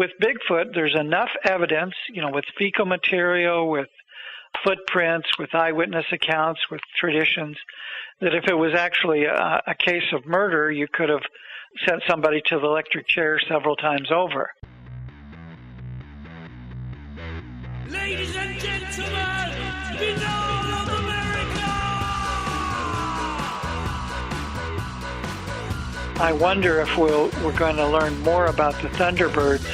with Bigfoot, there's enough evidence, with fecal material, with footprints, with eyewitness accounts, with traditions, that if it was actually a case of murder, you could have sent somebody to the electric chair several times over. Ladies and gentlemen, Binal of America! I wonder if we're going to learn more about the Thunderbirds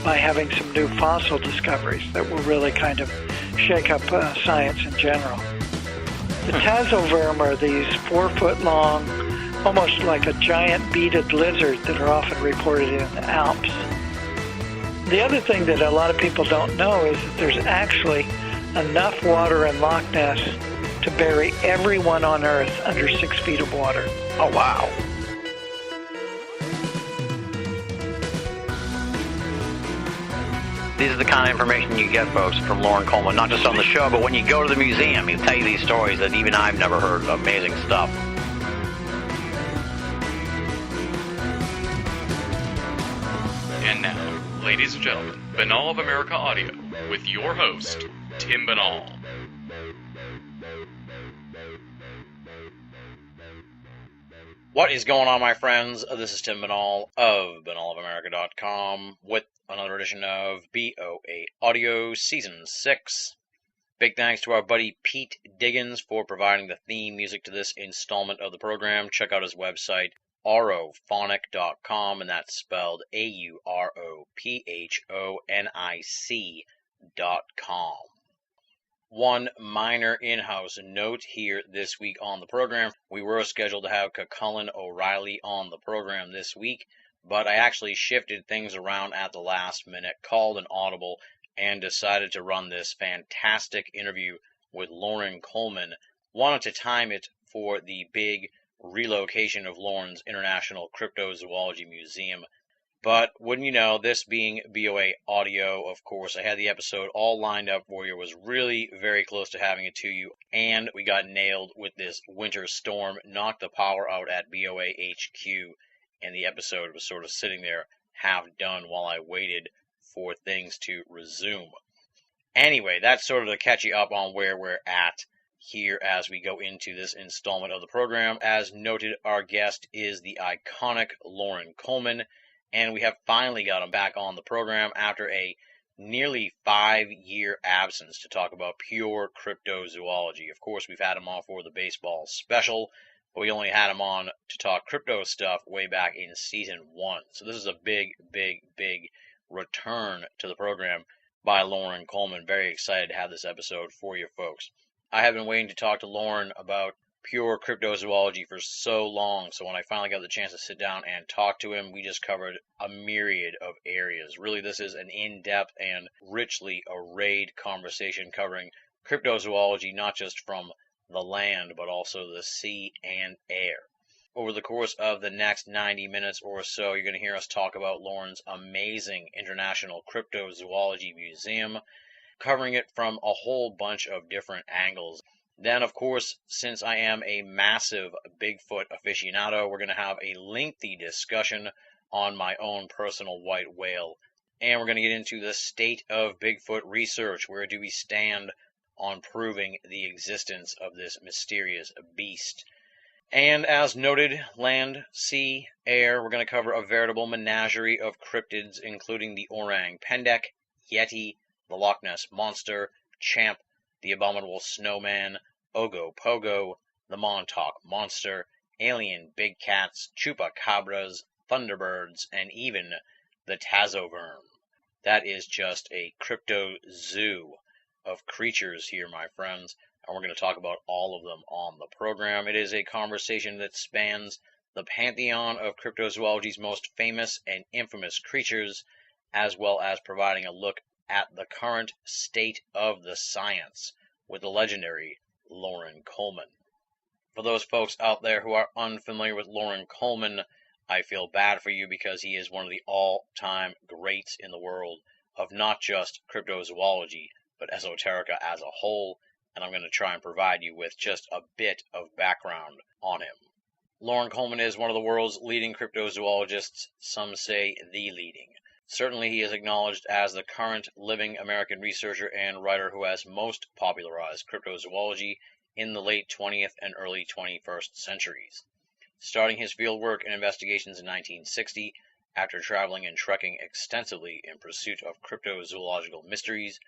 by having some new fossil discoveries that will really kind of shake up science in general. The Tazoverm are these 4-foot-long, almost like a giant beaded lizard that are often reported in the Alps. The other thing that a lot of people don't know is that there's actually enough water in Loch Ness to bury everyone on Earth under 6 feet of water. Oh, wow. This is the kind of information you get, folks, from Loren Coleman, not just on the show, but when you go to the museum, he'll tell you these stories that even I've never heard. Amazing stuff. And now, ladies and gentlemen, Binal of America Audio, with your host, Tim Binal. What is going on, my friends? This is Tim Binal of BinalofAmerica.com with another edition of BOAA Audio Season 6. Big thanks to our buddy Pete Diggins for providing the theme music to this installment of the program. Check out his website, aurophonic.com, and that's spelled AUROPHONIC.com. One minor in-house note here this week on the program. We were scheduled to have Cullen O'Reilly on the program this week, but I actually shifted things around at the last minute, called an audible, and decided to run this fantastic interview with Loren Coleman. Wanted to time it for the big relocation of Loren's International Cryptozoology Museum. But wouldn't you know, this being BOA Audio, of course, I had the episode all lined up for you, was really very close to having it to you, and we got nailed with this winter storm, knocked the power out at BOA HQ, and the episode was sort of sitting there half done while I waited for things to resume. Anyway, that's sort of to catch you up on where we're at here as we go into this installment of the program. As noted, our guest is the iconic Loren Coleman, and we have finally got him back on the program after a nearly 5-year absence to talk about pure cryptozoology. Of course, we've had him on for the baseball special, but we only had him on to talk crypto stuff way back in Season 1. So this is a big, big, big return to the program by Loren Coleman. Very excited to have this episode for you folks. I have been waiting to talk to Loren about pure cryptozoology for so long, so when I finally got the chance to sit down and talk to him, we just covered a myriad of areas. Really, this is an in-depth and richly arrayed conversation covering cryptozoology, not just from the land, but also the sea and air. Over the course of the next 90 minutes or so, you're going to hear us talk about Loren's amazing International Cryptozoology Museum, covering it from a whole bunch of different angles. Then, of course, since I am a massive Bigfoot aficionado, we're going to have a lengthy discussion on my own personal white whale. And we're going to get into the state of Bigfoot research. Where do we stand on proving the existence of this mysterious beast? And as noted, land, sea, air, we're going to cover a veritable menagerie of cryptids, including the orang pendek, yeti, the Loch Ness Monster, Champ, the Abominable Snowman, Ogopogo, the Montauk Monster, alien big cats, chupacabras, thunderbirds, and even the Tazoverm. That is just a crypto zoo of creatures here, my friends, and we're going to talk about all of them on the program. It is a conversation that spans the pantheon of cryptozoology's most famous and infamous creatures, as well as providing a look at the current state of the science with the legendary Loren Coleman. For those folks out there who are unfamiliar with Loren Coleman, I feel bad for you because he is one of the all-time greats in the world of not just cryptozoology, but esoterica as a whole, and I'm going to try and provide you with just a bit of background on him. Loren Coleman is one of the world's leading cryptozoologists, some say the leading. Certainly he is acknowledged as the current living American researcher and writer who has most popularized cryptozoology in the late 20th and early 21st centuries. Starting his fieldwork and investigations in 1960, after traveling and trekking extensively in pursuit of cryptozoological mysteries,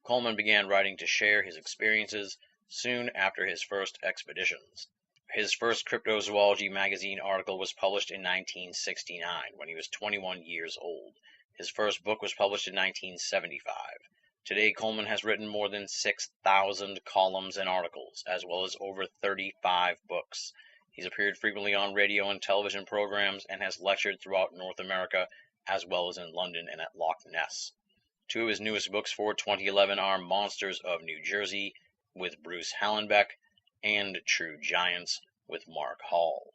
Coleman began writing to share his experiences soon after his first expeditions. His first cryptozoology magazine article was published in 1969, when he was 21 years old. His first book was published in 1975. Today, Coleman has written more than 6,000 columns and articles, as well as over 35 books. He's appeared frequently on radio and television programs and has lectured throughout North America, as well as in London and at Loch Ness. Two of his newest books for 2011 are Monsters of New Jersey with Bruce Hallenbeck and True Giants with Mark Hall.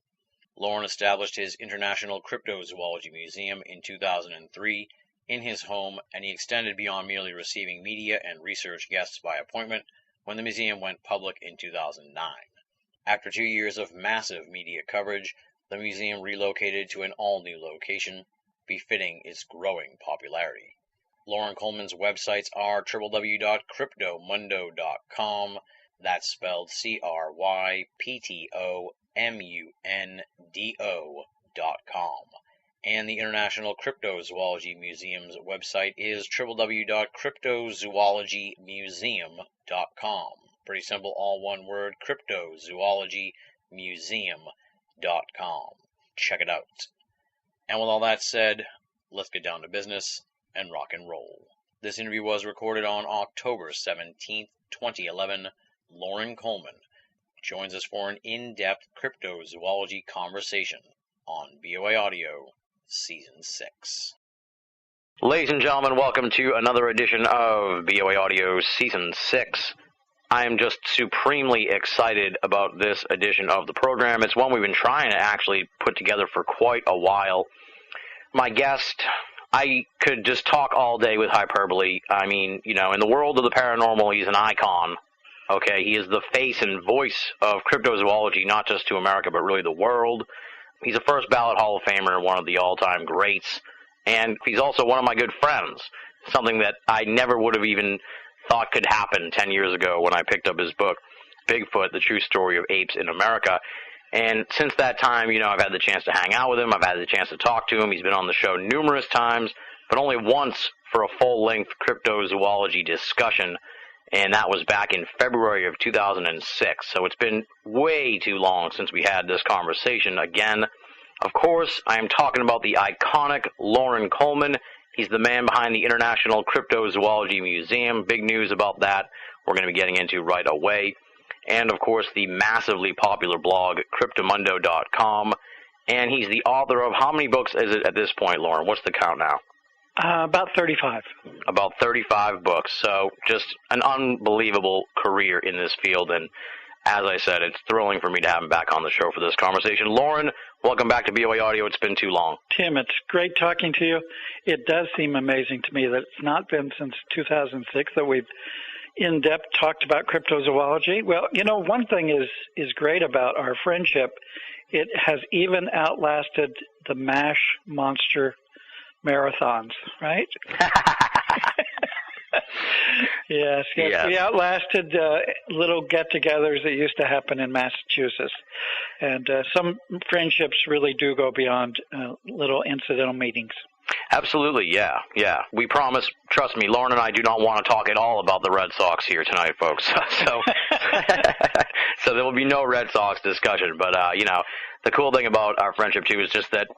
Loren established his International Cryptozoology Museum in 2003 in his home, and he extended beyond merely receiving media and research guests by appointment when the museum went public in 2009. After 2 years of massive media coverage, the museum relocated to an all-new location, befitting its growing popularity. Loren Coleman's websites are www.cryptomundo.com, that's spelled CRYPTOMUNDO.com, and the International Cryptozoology Museum's website is www.cryptozoologymuseum.com. Pretty simple, all one word, cryptozoologymuseum.com. Check it out. And with all that said, let's get down to business and rock and roll. This interview was recorded on October 17th, 2011. Loren Coleman joins us for an in-depth cryptozoology conversation on BOA Audio Season 6. Ladies and gentlemen, welcome to another edition of BOA Audio Season 6. I am just supremely excited about this edition of the program. It's one we've been trying to actually put together for quite a while. My guest, I could just talk all day with hyperbole. I mean, in the world of the paranormal, he's an icon. Okay, he is the face and voice of cryptozoology, not just to America, but really the world. He's a first ballot Hall of Famer, one of the all-time greats, and he's also one of my good friends, something that I never would have even thought could happen 10 years ago when I picked up his book, Bigfoot, The True Story of Apes in America. And since that time, I've had the chance to hang out with him, I've had the chance to talk to him, he's been on the show numerous times, but only once for a full-length cryptozoology discussion, and that was back in February of 2006. So it's been way too long since we had this conversation again. Of course, I am talking about the iconic Loren Coleman. He's the man behind the International Cryptozoology Museum. Big news about that we're going to be getting into right away. And, of course, the massively popular blog, cryptomundo.com. And he's the author of, how many books is it at this point, Loren? What's the count now? About 35. About 35 books. So just an unbelievable career in this field. And as I said, it's thrilling for me to have him back on the show for this conversation. Loren, welcome back to BOA Audio. It's been too long. Tim, it's great talking to you. It does seem amazing to me that it's not been since 2006 that we've in-depth talked about cryptozoology. Well, one thing is great about our friendship. It has even outlasted the MASH monster marathons, right? Yes. We outlasted little get-togethers that used to happen in Massachusetts. And some friendships really do go beyond little incidental meetings. Absolutely, yeah. We promise, trust me, Loren and I do not want to talk at all about the Red Sox here tonight, folks. So there will be no Red Sox discussion. But, the cool thing about our friendship, too, is just that,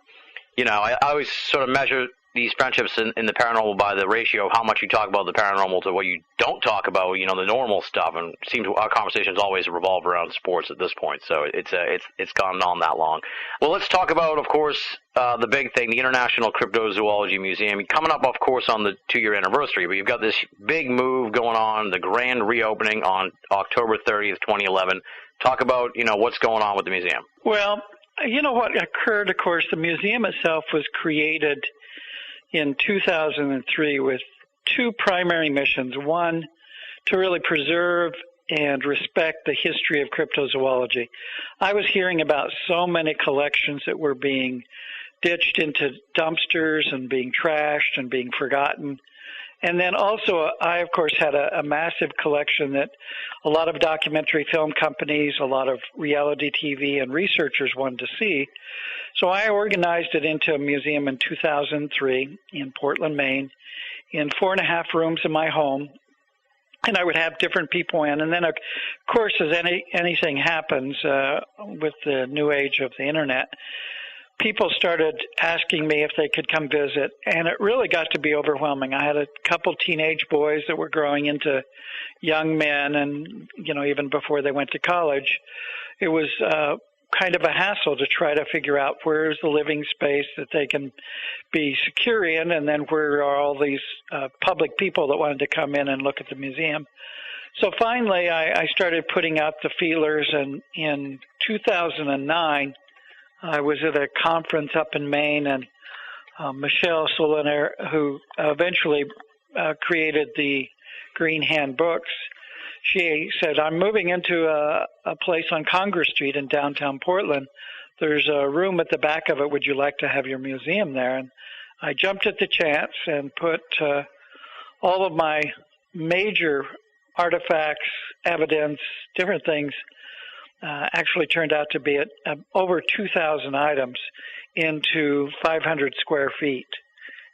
I always sort of measure these friendships in the paranormal by the ratio of how much you talk about the paranormal to what you don't talk about, the normal stuff. And it seems our conversations always revolve around sports at this point. So it's gone on that long. Well, let's talk about, of course, the big thing, the International Cryptozoology Museum. Coming up, of course, on the 2-year anniversary, but you've got this big move going on, the grand reopening on October 30th, 2011. Talk about, what's going on with the museum. Well, what occurred, of course, the museum itself was created in 2003 with two primary missions. One, to really preserve and respect the history of cryptozoology. I was hearing about so many collections that were being ditched into dumpsters and being trashed and being forgotten. And then also, I, of course, had a massive collection that a lot of documentary film companies, a lot of reality TV and researchers wanted to see. So I organized it into a museum in 2003 in Portland, Maine, in 4.5 rooms in my home. And I would have different people in. And then, of course, as anything happens with the new age of the Internet, people started asking me if they could come visit, and it really got to be overwhelming. I had a couple teenage boys that were growing into young men, and, even before they went to college, it was kind of a hassle to try to figure out where's the living space that they can be secure in, and then where are all these public people that wanted to come in and look at the museum. So finally, I started putting out the feelers, and in 2009, I was at a conference up in Maine, and Michelle Soliner, who eventually created the Green Hand Books, she said, I'm moving into a place on Congress Street in downtown Portland. There's a room at the back of it. Would you like to have your museum there? And I jumped at the chance and put all of my major artifacts, evidence, different things, actually turned out to be over 2,000 items into 500 square feet.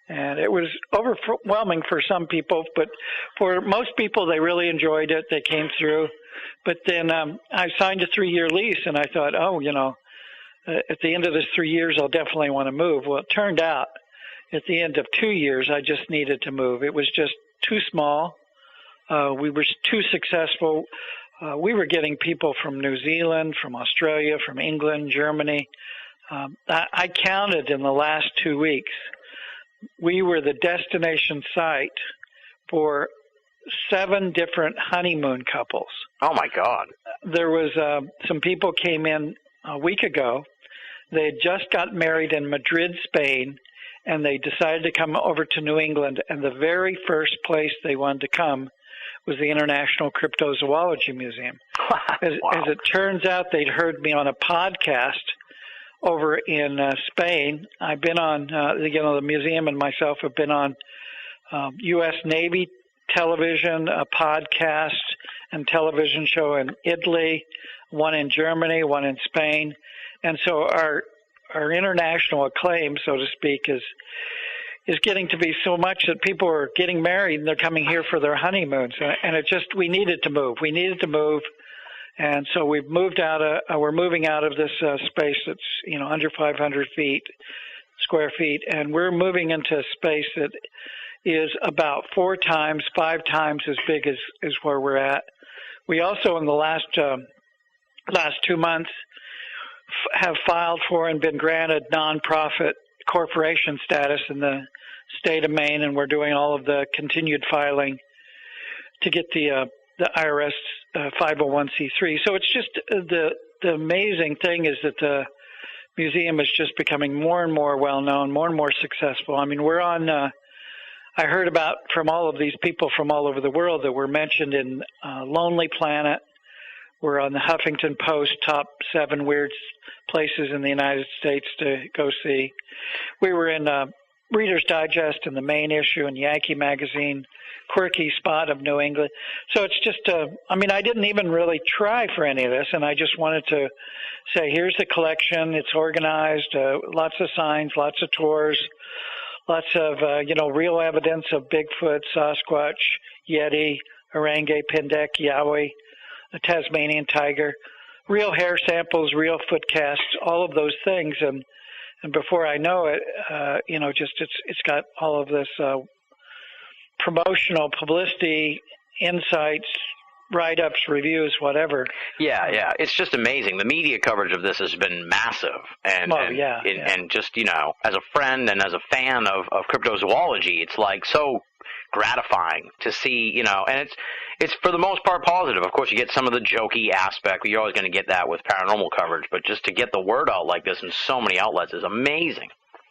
And it was overwhelming for some people, but for most people, they really enjoyed it. They came through. But then I signed a 3-year lease, and I thought, at the end of this 3 years, I'll definitely want to move. Well, it turned out at the end of 2 years, I just needed to move. It was just too small. We were too successful. We were getting people from New Zealand, from Australia, from England, Germany. I counted in the last 2 weeks. We were the destination site for 7 different honeymoon couples. Oh, my God. There was some people came in a week ago. They had just got married in Madrid, Spain, and they decided to come over to New England. And the very first place they wanted to come was the International Cryptozoology Museum. As it turns out, they'd heard me on a podcast over in Spain. I've been on, the museum and myself have been on U.S. Navy television, a podcast and television show in Italy, one in Germany, one in Spain. And so our international acclaim, so to speak, is getting to be so much that people are getting married and they're coming here for their honeymoons. And we needed to move. We needed to move. And so we've we're moving out of this space that's, under 500 square feet, and we're moving into a space that is about 5 times as big as where we're at. We also, in the last 2 months, have filed for and been granted nonprofit corporation status in the state of Maine, and we're doing all of the continued filing to get the IRS 501c3. So it's just the amazing thing is that the museum is just becoming more and more well-known, more and more successful. I mean, we're on, I heard about from all of these people from all over the world that we're mentioned in Lonely Planet. We're on the Huffington Post top 7 weird places in the United States to go see. We were in Reader's Digest in the main issue and Yankee Magazine, quirky spot of New England. So it's just, I didn't even really try for any of this, and I just wanted to say, here's the collection. It's organized, lots of signs, lots of tours, lots of, real evidence of Bigfoot, Sasquatch, Yeti, Orange, Pendek, Yowie, a Tasmanian tiger, real hair samples, real foot casts, all of those things. And before I know it, it's got all of this promotional publicity, insights, write-ups, reviews, whatever. Yeah. It's just amazing. The media coverage of this has been massive. And just, as a friend and as a fan of cryptozoology, it's like so gratifying to see, and it's for the most part positive. Of course, you get some of the jokey aspect, but you're always going to get that with paranormal coverage. But just to get the word out like this in so many outlets is amazing.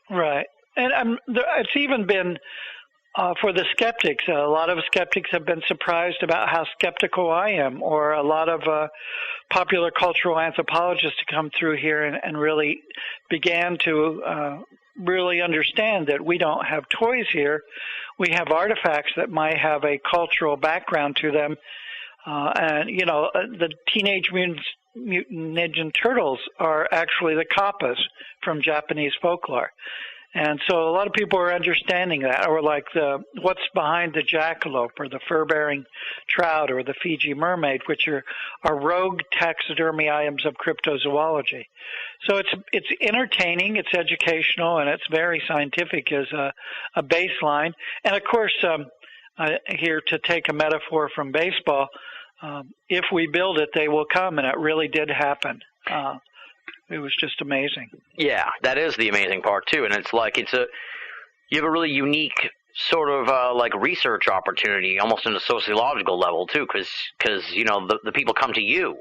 Right. And it's even been, for the skeptics, a lot of skeptics have been surprised about how skeptical I am, or a lot of popular cultural anthropologists to come through here and really began to really understand that we don't have toys here. We have artifacts that might have a cultural background to them. And, you know, the Teenage Mutant Ninja Turtles are actually the kappas from Japanese folklore. And so a lot of people are understanding that, or like what's behind the jackalope or the fur-bearing trout or the Fiji mermaid, which are rogue taxidermy items of cryptozoology. So it's entertaining, it's educational, and it's very scientific as a baseline. And of course, here to take a metaphor from baseball, if we build it, they will come, and it really did happen. It was just amazing. Yeah, that is the amazing part too, and it's like you have a really unique sort of like research opportunity, almost on a sociological level too, because you know the people come to you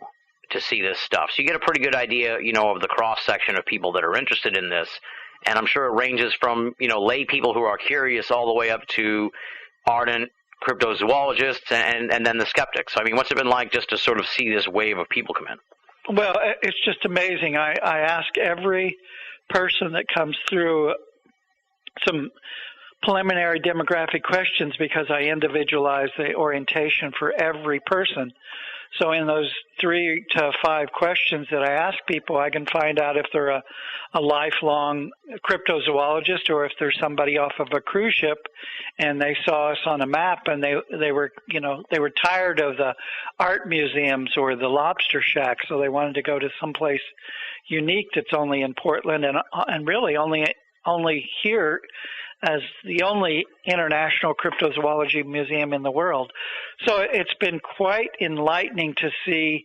to see this stuff, so you get a pretty good idea, you know, of the cross section of people that are interested in this, and I'm sure it ranges from, you know, lay people who are curious all the way up to ardent cryptozoologists and then the skeptics. I mean, what's it been like just to sort of see this wave of people come in? Well, it's just amazing. I ask every person that comes through some preliminary demographic questions because I individualize the orientation for every person. So in those 3 to 5 questions that I ask people, I can find out if they're a lifelong cryptozoologist or if they're somebody off of a cruise ship and they saw us on a map and they were tired of the art museums or the lobster shack, so they wanted to go to someplace unique that's only in Portland and really only here as the only international cryptozoology museum in the world. So it's been quite enlightening to see,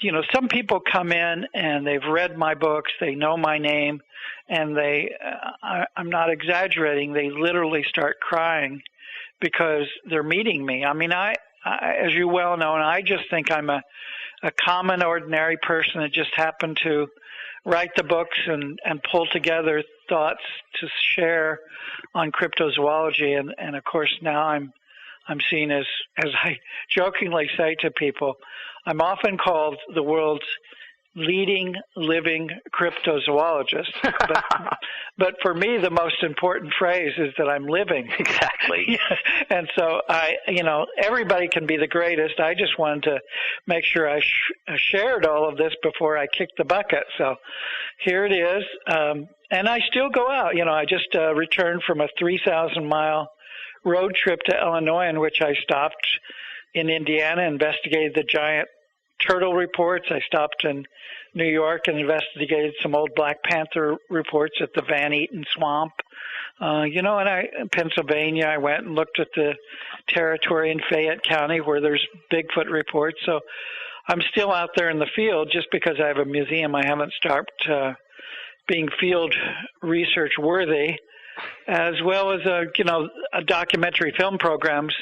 you know, some people come in and they've read my books, they know my name, and I'm not exaggerating, they literally start crying because they're meeting me. I mean, I as you well know, and I just think I'm a common, ordinary person that just happened to write the books and pull together thoughts to share on cryptozoology, and of course now I'm seen as I jokingly say to people, I'm often called the world's leading living cryptozoologist. But for me, the most important phrase is that I'm living. Exactly. And so everybody can be the greatest. I just wanted to make sure I shared all of this before I kicked the bucket. So here it is. And I still go out. You know, I just returned from a 3,000-mile road trip to Illinois in which I stopped in Indiana, investigated the giant turtle reports. I stopped in New York and investigated some old Black Panther reports at the Van Eaton Swamp. And in Pennsylvania, I went and looked at the territory in Fayette County where there's Bigfoot reports. So I'm still out there in the field. Just because I have a museum, I haven't stopped being field research worthy, as well as documentary film programs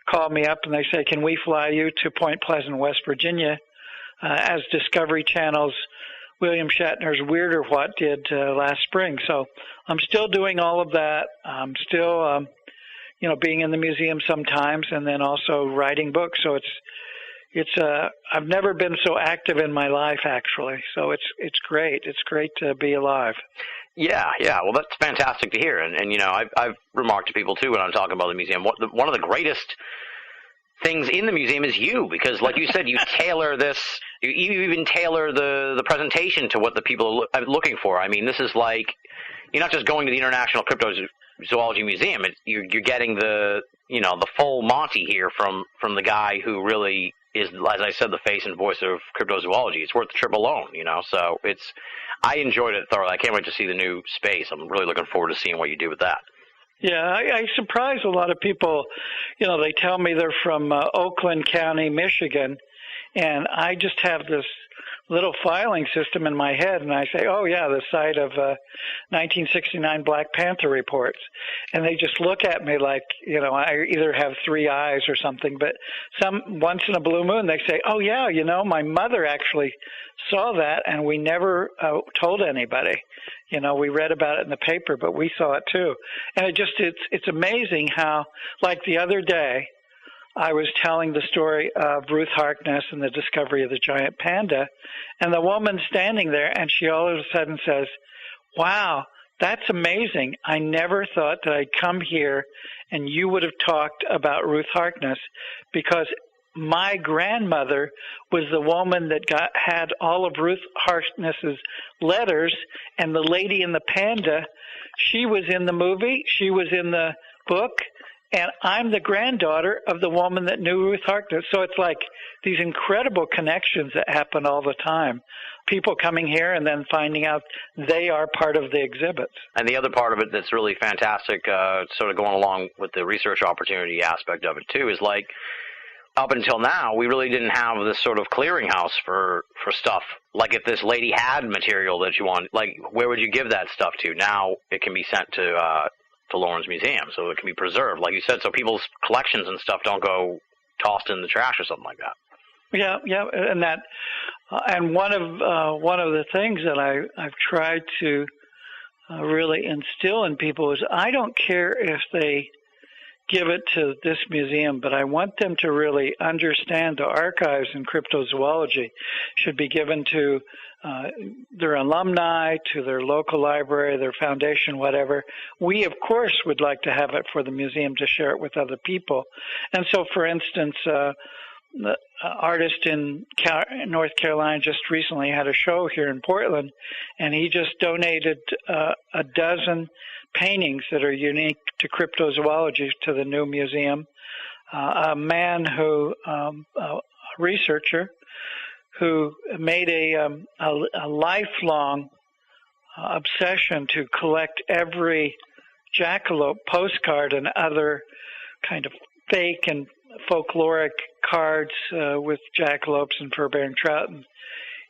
call me up and they say, can we fly you to Point Pleasant, West Virginia, as Discovery Channel's William Shatner's Weird or What did last spring. So I'm still doing all of that. I'm still, being in the museum sometimes and then also writing books. So I've never been so active in my life, actually. So it's great. It's great to be alive. Yeah. Well, that's fantastic to hear. And I've remarked to people, too, when I'm talking about the museum, one of the greatest things in the museum is you, because like you said, you tailor this, you even tailor the presentation to what the people are looking for. I mean, this is like, you're not just going to the International Cryptozoology Museum. You're getting the full Monty here from the guy who really is, as I said, the face and voice of cryptozoology. It's worth the trip alone, so I enjoyed it thoroughly. I can't wait to see the new space. I'm really looking forward to seeing what you do with that. Yeah, I surprise a lot of people. They tell me they're from Oakland County, Michigan, and I just have this little filing system in my head, and I say, oh, yeah, the site of 1969 Black Panther reports. And they just look at me like, I either have 3 eyes or something. But once in a blue moon, they say, oh, yeah, my mother actually saw that, and we never told anybody. We read about it in the paper, but we saw it too. And it's amazing how, like the other day, I was telling the story of Ruth Harkness and the discovery of the giant panda, and the woman standing there, and she all of a sudden says, wow, that's amazing. I never thought that I'd come here and you would have talked about Ruth Harkness, because my grandmother was the woman that had all of Ruth Harkness's letters, and the lady in the panda, she was in the movie, she was in the book, and I'm the granddaughter of the woman that knew Ruth Harkness. So it's like these incredible connections that happen all the time. People coming here and then finding out they are part of the exhibits. And the other part of it that's really fantastic, sort of going along with the research opportunity aspect of it too, is like, up until now, we really didn't have this sort of clearinghouse for stuff. Like if this lady had material that you want, like where would you give that stuff to? Now it can be sent to Lawrence Museum, so it can be preserved, like you said, so people's collections and stuff don't go tossed in the trash or something like that. Yeah, and that, and one of the things that I've tried to really instill in people is I don't care if they give it to this museum, but I want them to really understand the archives in cryptozoology should be given to their alumni, to their local library, their foundation, whatever. We, of course, would like to have it for the museum to share it with other people. And so, for instance, the artist in North Carolina just recently had a show here in Portland, and he just donated a dozen paintings that are unique to cryptozoology to the new museum. A man who, a researcher, who made a lifelong obsession to collect every jackalope postcard and other kind of fake and folkloric cards with jackalopes and fur-bearing trout. And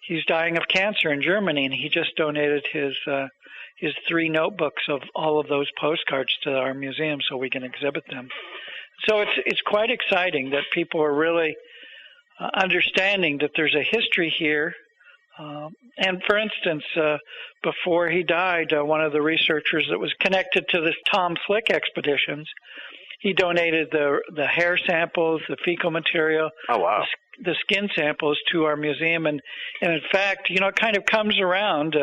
he's dying of cancer in Germany, and he just donated his 3 notebooks of all of those postcards to our museum so we can exhibit them. So it's quite exciting that people are really understanding that there's a history here. And for instance, before he died, one of the researchers that was connected to the Tom Slick expeditions, he donated the hair samples, the fecal material, the skin samples to our museum. And in fact, it kind of comes around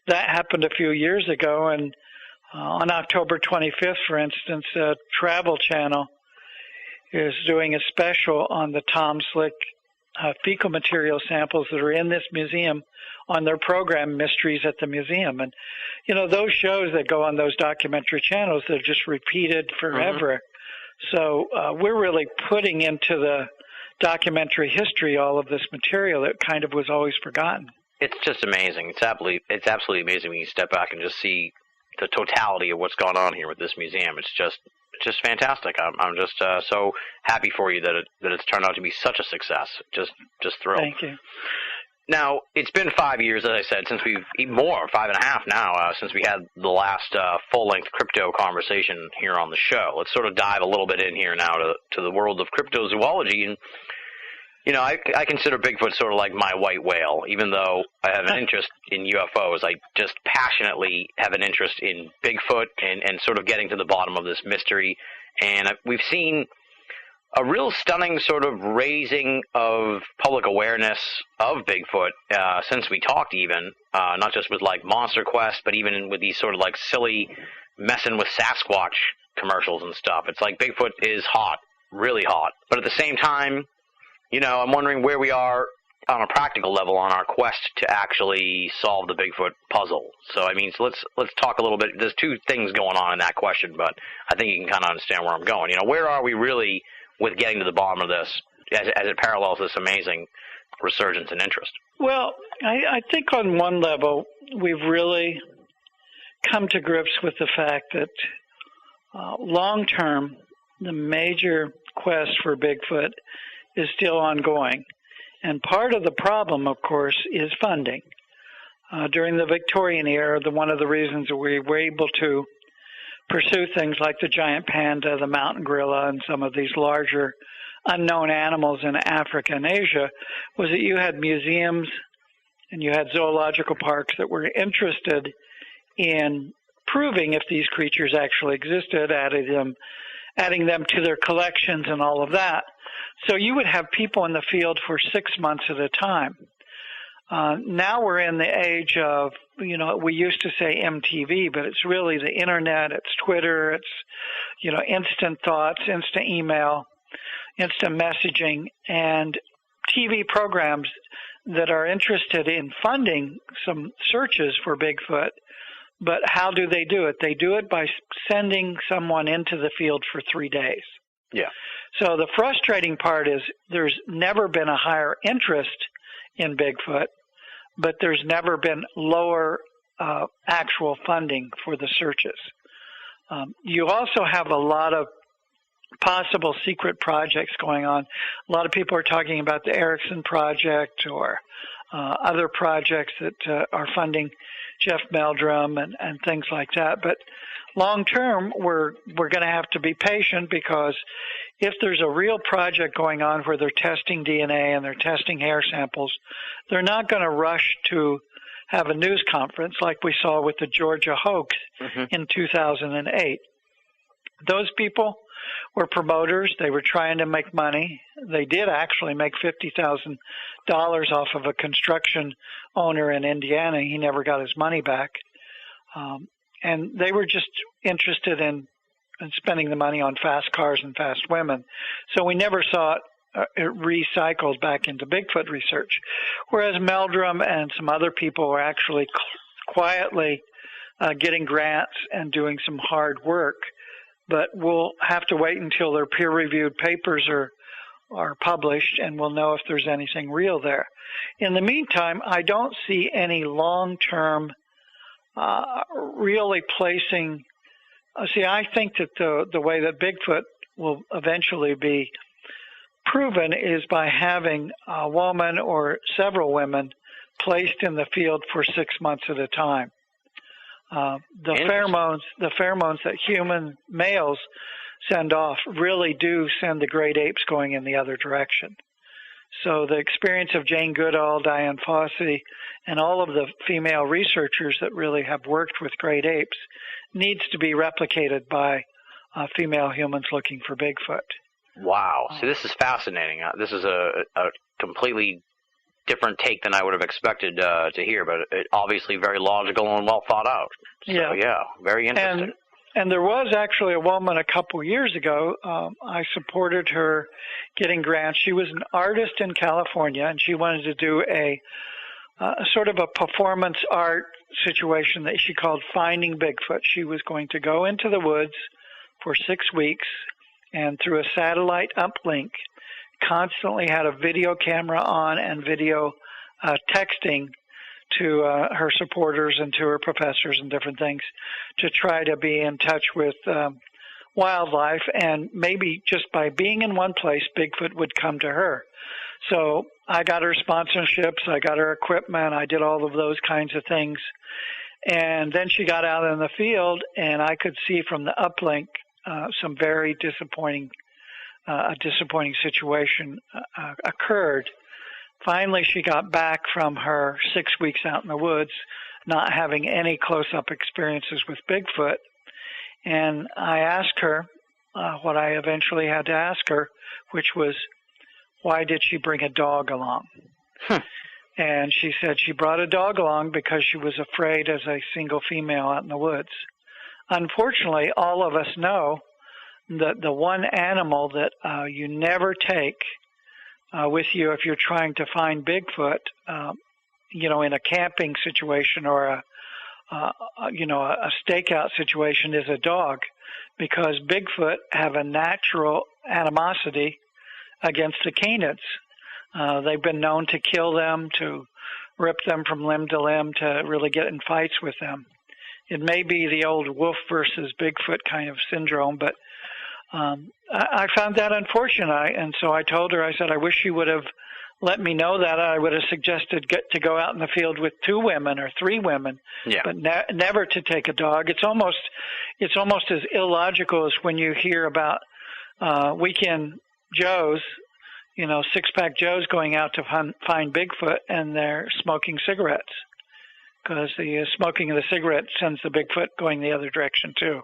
that happened a few years ago. And on October 25th, for instance, Travel Channel is doing a special on the Tom Slick fecal material samples that are in this museum on their program, Mysteries at the Museum. And, those shows that go on those documentary channels, they're just repeated forever. Mm-hmm. So we're really putting into the documentary history all of this material that kind of was always forgotten. It's just amazing. It's absolutely amazing when you step back and just see the totality of what's gone on here with this museum. It's just fantastic. I'm just so happy for you that it's turned out to be such a success. Just thrilled. Thank you. Now, it's been 5 years, as I said, since even more, 5.5 now, since we had the last full-length crypto conversation here on the show. Let's sort of dive a little bit in here now to the world of cryptozoology. And, I consider Bigfoot sort of like my white whale. Even though I have an interest in UFOs, I just passionately have an interest in Bigfoot and sort of getting to the bottom of this mystery. And we've seen a real stunning sort of raising of public awareness of Bigfoot since we talked even, not just with like Monster Quest, but even with these sort of like silly messing with Sasquatch commercials and stuff. It's like Bigfoot is hot, really hot. But at the same time, I'm wondering where we are on a practical level on our quest to actually solve the Bigfoot puzzle. So, let's talk a little bit. There's 2 things going on in that question, but I think you can kind of understand where I'm going. Where are we really with getting to the bottom of this as it parallels this amazing resurgence in interest? Well, I think on one level, we've really come to grips with the fact that long-term, the major quest for Bigfoot is still ongoing. And part of the problem, of course, is funding. During the Victorian era, one of the reasons that we were able to pursue things like the giant panda, the mountain gorilla, and some of these larger unknown animals in Africa and Asia was that you had museums and you had zoological parks that were interested in proving if these creatures actually existed, adding them to their collections and all of that. So you would have people in the field for 6 months at a time. Now we're in the age of, we used to say MTV, but it's really the internet, it's Twitter, it's, instant thoughts, instant email, instant messaging, and TV programs that are interested in funding some searches for Bigfoot. But how do they do it? They do it by sending someone into the field for 3 days. Yeah. So the frustrating part is there's never been a higher interest in Bigfoot, but there's never been lower actual funding for the searches. You also have a lot of possible secret projects going on. A lot of people are talking about the Erickson Project or other projects that are funding Jeff Meldrum and things like that. But long term, we're going to have to be patient, because if there's a real project going on where they're testing DNA and they're testing hair samples, they're not going to rush to have a news conference like we saw with the Georgia hoax in 2008. Those people were promoters. They were trying to make money. They did actually make $50,000 off of a construction owner in Indiana. He never got his money back. And they were just interested in spending the money on fast cars and fast women. So we never saw it recycled back into Bigfoot research. Whereas Meldrum and some other people were actually quietly getting grants and doing some hard work. But we'll have to wait until their peer-reviewed papers are published, and we'll know if there's anything real there. In the meantime, I don't see any long-term really placing. I think that the way that Bigfoot will eventually be proven is by having a woman or several women placed in the field for 6 months at a time. The pheromones that human males send off really do send the great apes going in the other direction. So the experience of Jane Goodall, Diane Fossey, and all of the female researchers that really have worked with great apes needs to be replicated by female humans looking for Bigfoot. Wow. See, this is fascinating. This is a completely different take than I would have expected to hear, but it obviously very logical and well thought out. So, yeah, very interesting. And there was actually a woman a couple years ago. I supported her getting grants. She was an artist in California, and she wanted to do a sort of a performance art situation that she called Finding Bigfoot. She was going to go into the woods for 6 weeks, and through a satellite uplink, constantly had a video camera on and video texting to her supporters and to her professors and different things to try to be in touch with wildlife, and maybe just by being in one place, Bigfoot would come to her. So I got her sponsorships, I got her equipment, I did all of those kinds of things. And then she got out in the field, and I could see from the uplink some very disappointing situation occurred. Finally, she got back from her 6 weeks out in the woods, not having any close-up experiences with Bigfoot. And I asked her what I eventually had to ask her, which was, why did she bring a dog along? And she said she brought a dog along because she was afraid as a single female out in the woods. Unfortunately, all of us know that the one animal that you never take with you if you're trying to find Bigfoot, in a camping situation or a stakeout situation is a dog, because Bigfoot have a natural animosity against the canids. They've been known to kill them, to rip them from limb to limb, to really get in fights with them. It may be the old wolf versus Bigfoot kind of syndrome, but I found that unfortunate, and so I told her, I said, I wish she would have let me know that. I would have suggested to go out in the field with 2 women or 3 women, but never to take a dog. It's almost as illogical as when you hear about weekend Joes, six-pack Joes going out to find Bigfoot, and they're smoking cigarettes, because the smoking of the cigarette sends the Bigfoot going the other direction too.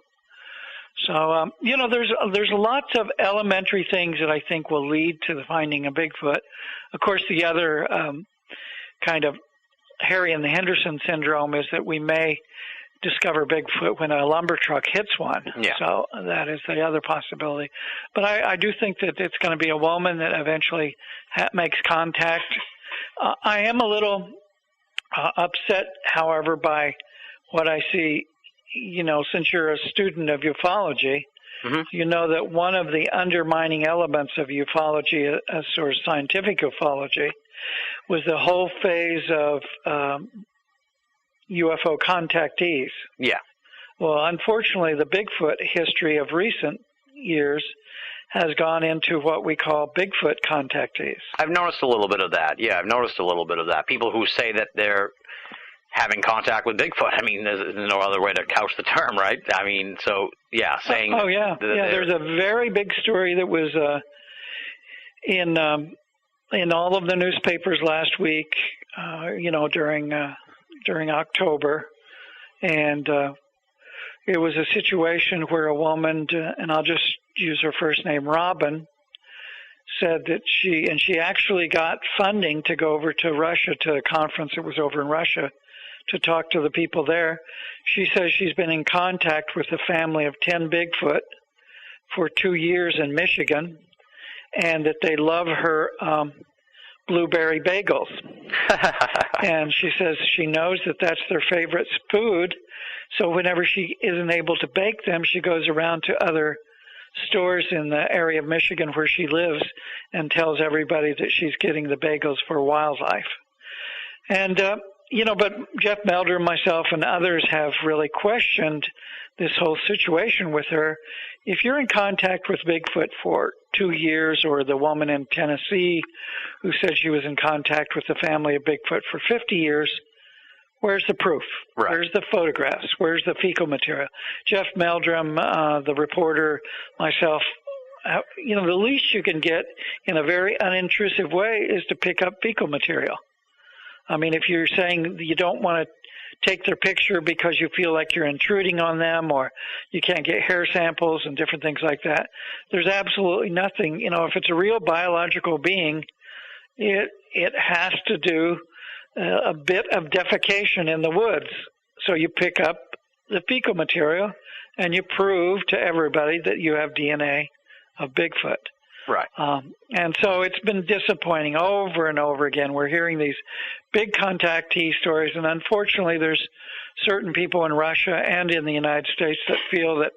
So, there's lots of elementary things that I think will lead to the finding of Bigfoot. Of course, the other kind of Harry and the Henderson syndrome is that we may discover Bigfoot when a lumber truck hits one. Yeah. So that is the other possibility. But I do think that it's going to be a woman that eventually makes contact. I am a little upset, however, by what I see. You know, since you're a student of ufology, you know that one of the undermining elements of ufology, as sort of scientific ufology, was the whole phase of UFO contactees. Yeah. Well, unfortunately, the Bigfoot history of recent years has gone into what we call Bigfoot contactees. I've noticed a little bit of that. Yeah, I've noticed a little bit of that. People who say that they're having contact with Bigfoot. I mean, there's no other way to couch the term, right? I mean, so, yeah, saying... Oh, yeah. Yeah, there's a very big story that was in all of the newspapers last week, you know, during October. And it was a situation where a woman, and I'll just use her first name, Robin, said that she actually got funding to go over to Russia to a conference that was over in Russia to talk to the people there. She says she's been in contact with a family of 10 Bigfoot for 2 years in Michigan, and that they love her blueberry bagels. And she says she knows that that's their favorite food, so whenever she isn't able to bake them, she goes around to other stores in the area of Michigan where she lives and tells everybody that she's getting the bagels for wildlife. And, you know, but Jeff Meldrum, myself, and others have really questioned this whole situation with her. If you're in contact with Bigfoot for 2 years, or the woman in Tennessee who said she was in contact with the family of Bigfoot for 50 years, where's the proof? Right. Where's the photographs? Where's the fecal material? Jeff Meldrum, the reporter, myself, you know, the least you can get in a very unintrusive way is to pick up fecal material. I mean, if you're saying you don't want to take their picture because you feel like you're intruding on them, or you can't get hair samples and different things like that, there's absolutely nothing. You know, if it's a real biological being, it has to do a bit of defecation in the woods. So you pick up the fecal material and you prove to everybody that you have DNA of Bigfoot. Right. And so it's been disappointing over and over again. We're hearing these big contactee stories, and unfortunately there's certain people in Russia and in the United States that feel that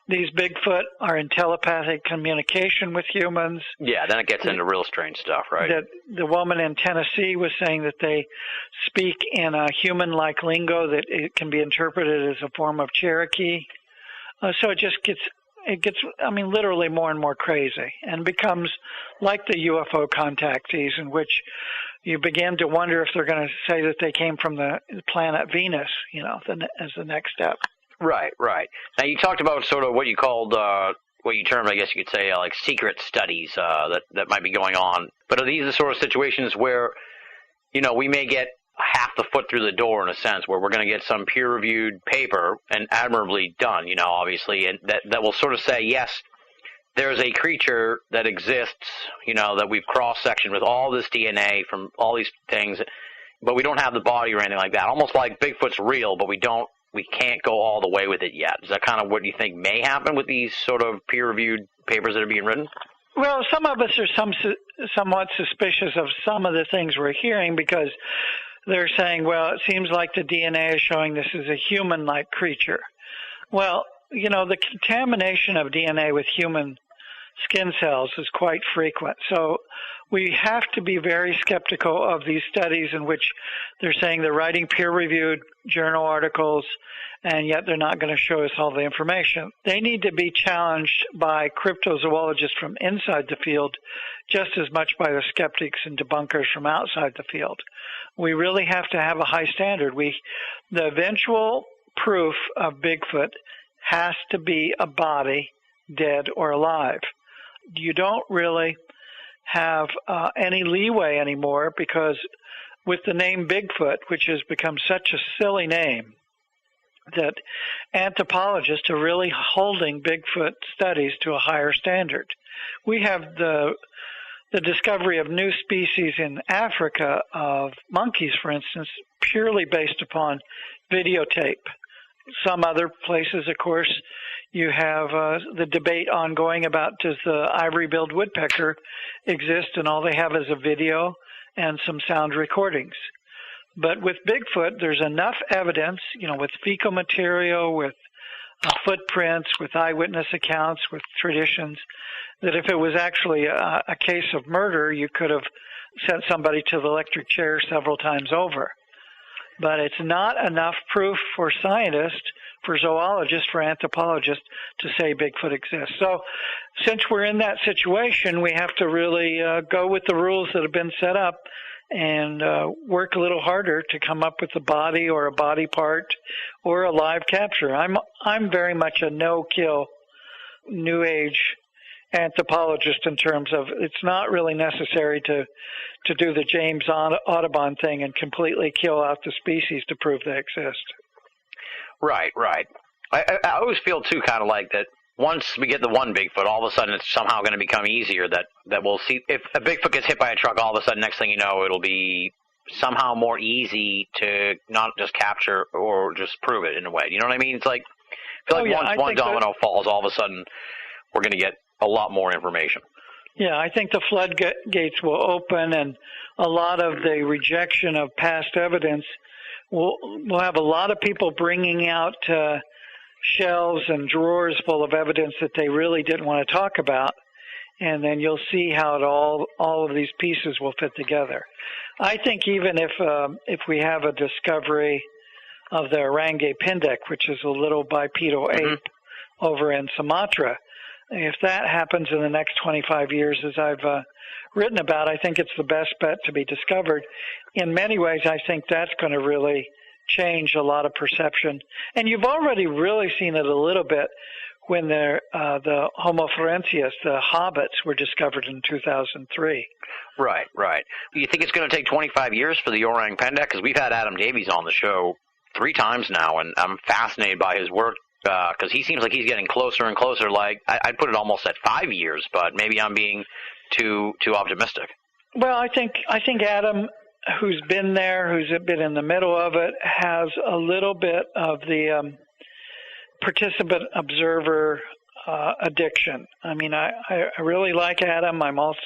these Bigfoot are in telepathic communication with humans. Yeah, then it gets into real strange stuff, right? That the woman in Tennessee was saying that they speak in a human-like lingo that it can be interpreted as a form of Cherokee. So it just gets, I mean, literally more and more crazy, and becomes like the UFO contactees, in which you begin to wonder if they're going to say that they came from the planet Venus, you know, as the next step. Right, right. Now, you talked about sort of what you called, what you termed, I guess you could say, like secret studies that might be going on. But are these the sort of situations where, you know, we may get half the foot through the door, in a sense, where we're going to get some peer-reviewed paper, and admirably done, you know, obviously, and that will sort of say, yes, there's a creature that exists, you know, that we've cross-sectioned with all this DNA from all these things, but we don't have the body or anything like that. Almost like Bigfoot's real, but we can't go all the way with it yet. Is that kind of what you think may happen with these sort of peer-reviewed papers that are being written? Well, some of us are somewhat suspicious of some of the things we're hearing, because they're saying, well, it seems like the DNA is showing this is a human-like creature. Well, you know, the contamination of DNA with human skin cells is quite frequent. So we have to be very skeptical of these studies in which they're saying they're writing peer-reviewed journal articles, and yet they're not going to show us all the information. They need to be challenged by cryptozoologists from inside the field just as much by the skeptics and debunkers from outside the field. We really have to have a high standard. The eventual proof of Bigfoot has to be a body, dead or alive. You don't really have any leeway anymore, because with the name Bigfoot, which has become such a silly name, that anthropologists are really holding Bigfoot studies to a higher standard. We have the the discovery of new species in Africa of monkeys, for instance, purely based upon videotape. Some other places, of course, you have the debate ongoing about does the ivory-billed woodpecker exist, and all they have is a video and some sound recordings. But with Bigfoot, there's enough evidence, with fecal material, with footprints, with eyewitness accounts, with traditions, that if it was actually a case of murder, you could have sent somebody to the electric chair several times over. But it's not enough proof for scientists, for zoologists, for anthropologists to say Bigfoot exists. So since we're in that situation, we have to really go with the rules that have been set up and work a little harder to come up with a body or a body part or a live capture. I'm very much a no-kill, New Age anthropologist in terms of it's not really necessary to do the James Audubon thing and completely kill out the species to prove they exist. Right. I always feel, too, kind of like that once we get the one Bigfoot, all of a sudden it's somehow going to become easier that we'll see. If a Bigfoot gets hit by a truck, all of a sudden, next thing you know, it'll be somehow more easy to not just capture or just prove it in a way. You know what I mean? It's like, I feel like once one domino falls, all of a sudden we're going to get a lot more information. Yeah, I think the floodgates will open, and a lot of the rejection of past evidence will have a lot of people bringing out shelves and drawers full of evidence that they really didn't want to talk about, and then you'll see how all of these pieces will fit together. I think even if we have a discovery of the Orange Pindek, which is a little bipedal ape over in Sumatra, if that happens in the next 25 years, as I've written about, I think it's the best bet to be discovered. In many ways, I think that's going to really change a lot of perception. And you've already really seen it a little bit when the Homo florensis, the hobbits, were discovered in 2003. Right. You think it's going to take 25 years for the Orang Pendek? Because we've had Adam Davies on the show 3 times now, and I'm fascinated by his work. Because he seems like he's getting closer and closer. Like I'd put it almost at 5 years, but maybe I'm being too optimistic. Well, I think Adam, who's been there, who's been in the middle of it, has a little bit of the participant observer addiction. I mean, I really like Adam. I'm also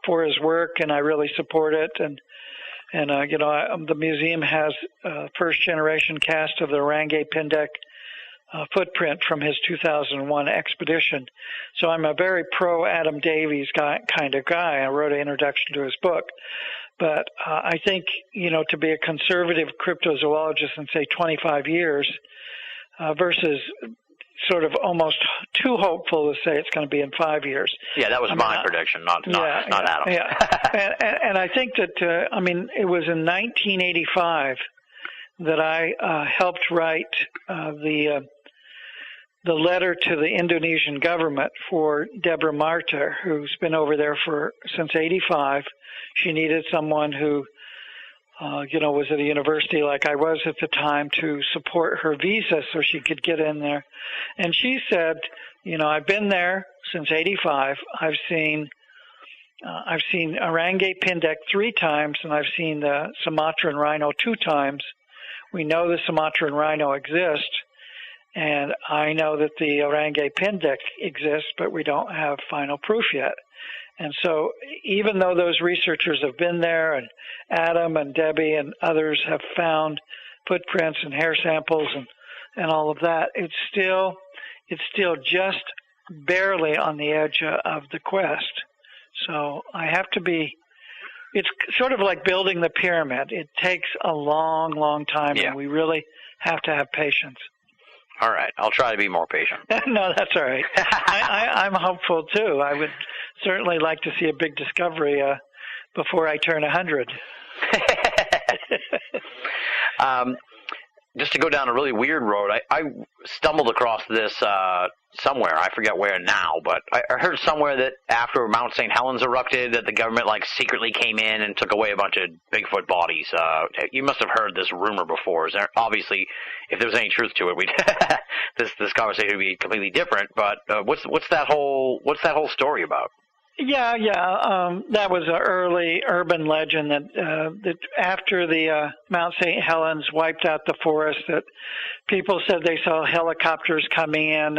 for his work, and I really support it. And the museum has a first generation cast of the Orange Pindek footprint from his 2001 expedition. So I'm a very pro Adam Davies kind of guy. I wrote an introduction to his book. But I think, to be a conservative cryptozoologist and say 25 years versus sort of almost too hopeful to say it's going to be in 5 years. Yeah, that was my prediction, not Adam's. Yeah. and I think that, it was in 1985 that I helped write the letter to the Indonesian government for Deborah Marta, who's been over there since '85. She needed someone who, was at a university like I was at the time to support her visa so she could get in there. And she said, I've been there since '85. I've seen Orange Pindek 3 times, and I've seen the Sumatran rhino 2 times. We know the Sumatran rhino exists. And I know that the Orange Pindek exists, but we don't have final proof yet. And so even though those researchers have been there, and Adam and Debbie and others have found footprints and hair samples and all of that, it's still just barely on the edge of the quest. So I have to be – it's sort of like building the pyramid. It takes a long, long time, and we really have to have patience. All right. I'll try to be more patient. No, that's all right. I'm hopeful, too. I would certainly like to see a big discovery before I turn 100. Just to go down a really weird road, I stumbled across this somewhere. I forget where now, but I heard somewhere that after Mount St. Helens erupted, that the government secretly came in and took away a bunch of Bigfoot bodies. You must have heard this rumor before. Obviously, if there was any truth to it, this conversation would be completely different. But what's that whole story about? Yeah. That was an early urban legend that after the Mount St. Helens wiped out the forest, that people said they saw helicopters come in,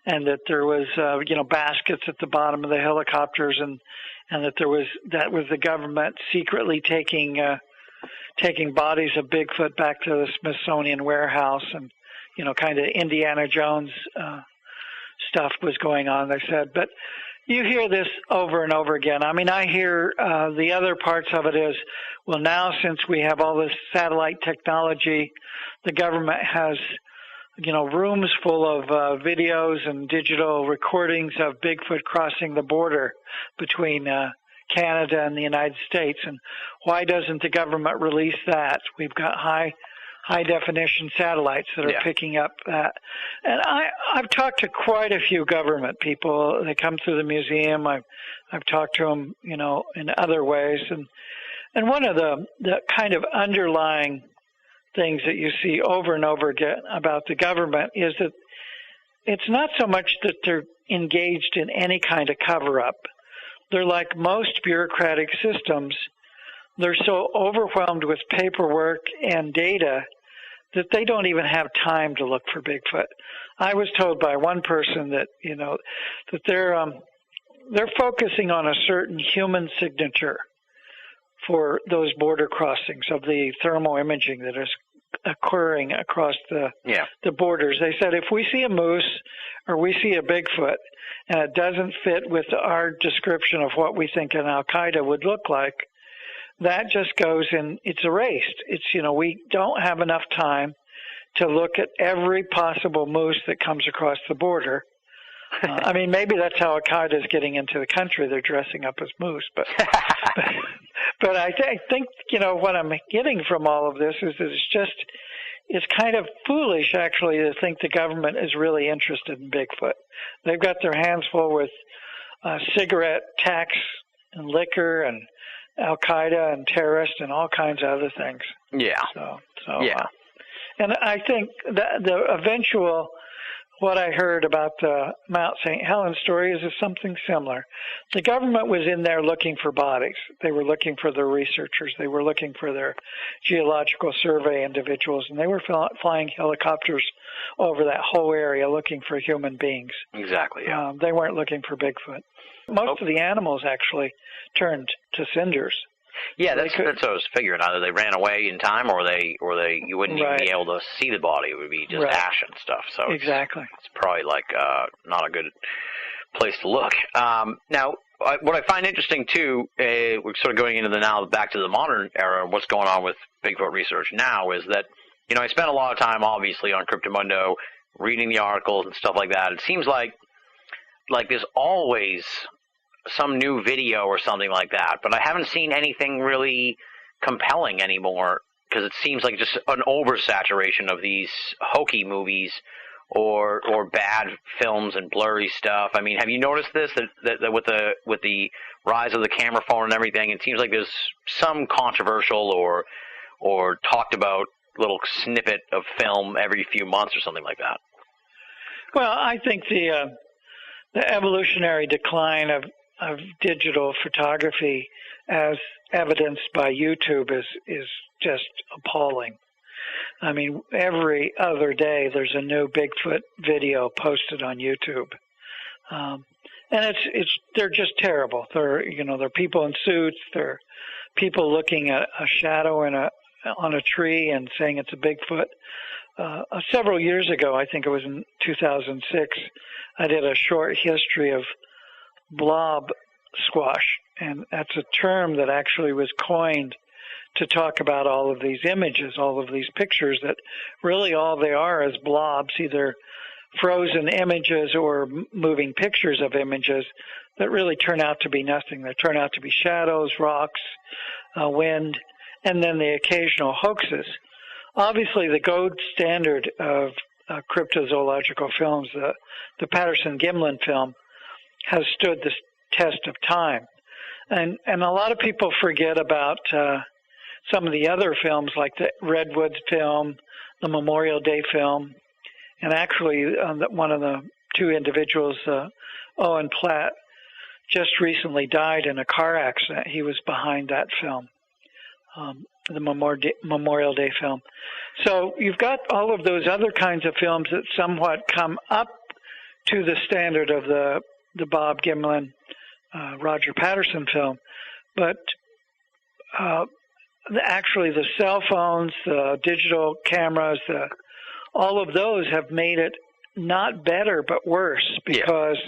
and that there was baskets at the bottom of the helicopters, and that was the government secretly taking bodies of Bigfoot back to the Smithsonian warehouse, and kind of Indiana Jones stuff was going on, they said. But you hear this over and over again. I mean, I hear the other parts of it is, well, now since we have all this satellite technology, the government has, rooms full of videos and digital recordings of Bigfoot crossing the border between Canada and the United States. And why doesn't the government release that? We've got high definition satellites that are picking up that. And I've talked to quite a few government people. They come through the museum. I've talked to them, in other ways. And one of the kind of underlying things that you see over and over again about the government is that it's not so much that they're engaged in any kind of cover-up. They're like most bureaucratic systems. They're so overwhelmed with paperwork and data that they don't even have time to look for Bigfoot. I was told by one person that, that they're focusing on a certain human signature for those border crossings of the thermal imaging that is occurring across the borders. They said if we see a moose or we see a Bigfoot and it doesn't fit with our description of what we think an Al-Qaeda would look like, that just goes in, it's erased. It's, we don't have enough time to look at every possible moose that comes across the border. I mean, maybe that's how Al-Qaeda is getting into the country. They're dressing up as moose. But I think, what I'm getting from all of this is that it's kind of foolish, actually, to think the government is really interested in Bigfoot. They've got their hands full with cigarette tax and liquor and Al-Qaeda and terrorists and all kinds of other things. Yeah. And I think that the eventual, what I heard about the Mount St. Helens story is something similar. The government was in there looking for bodies. They were looking for their researchers. They were looking for their geological survey individuals, and they were flying helicopters over that whole area looking for human beings. Exactly, yeah. They weren't looking for Bigfoot. Most of the animals actually turned to cinders. Yeah, that's what I was figuring. Either they ran away in time, or you wouldn't even be able to see the body. It would be just ash and stuff. So exactly, it's probably like not a good place to look. Now, what I find interesting too, we're sort of going into back to the modern era. What's going on with Bigfoot research now is that I spent a lot of time, obviously, on Cryptomundo, reading the articles and stuff like that. It seems like there's always some new video or something like that, but I haven't seen anything really compelling anymore, because it seems like just an oversaturation of these hokey movies or bad films and blurry stuff. I mean, have you noticed this, that with the rise of the camera phone and everything, it seems like there's some controversial or talked about little snippet of film every few months or something like that? Well, I think the evolutionary decline of digital photography, as evidenced by YouTube, is just appalling. I mean, every other day there's a new Bigfoot video posted on YouTube, and they're just terrible. They're people in suits. They're people looking at a shadow on a tree and saying it's a Bigfoot. Several years ago, I think it was in 2006, I did a short history of blob squash, and that's a term that actually was coined to talk about all of these images, all of these pictures, that really all they are is blobs, either frozen images or moving pictures of images that really turn out to be nothing. They turn out to be shadows, rocks, wind, and then the occasional hoaxes. Obviously, the gold standard of cryptozoological films, the Patterson-Gimlin film, has stood the test of time. And a lot of people forget about some of the other films, like the Redwoods film, the Memorial Day film, and actually one of the two individuals, Owen Platt, just recently died in a car accident. He was behind that film, the Memorial Day film. So you've got all of those other kinds of films that somewhat come up to the standard of the Bob Gimlin, Roger Patterson film, but actually the cell phones, the digital cameras, all of those have made it not better but worse, because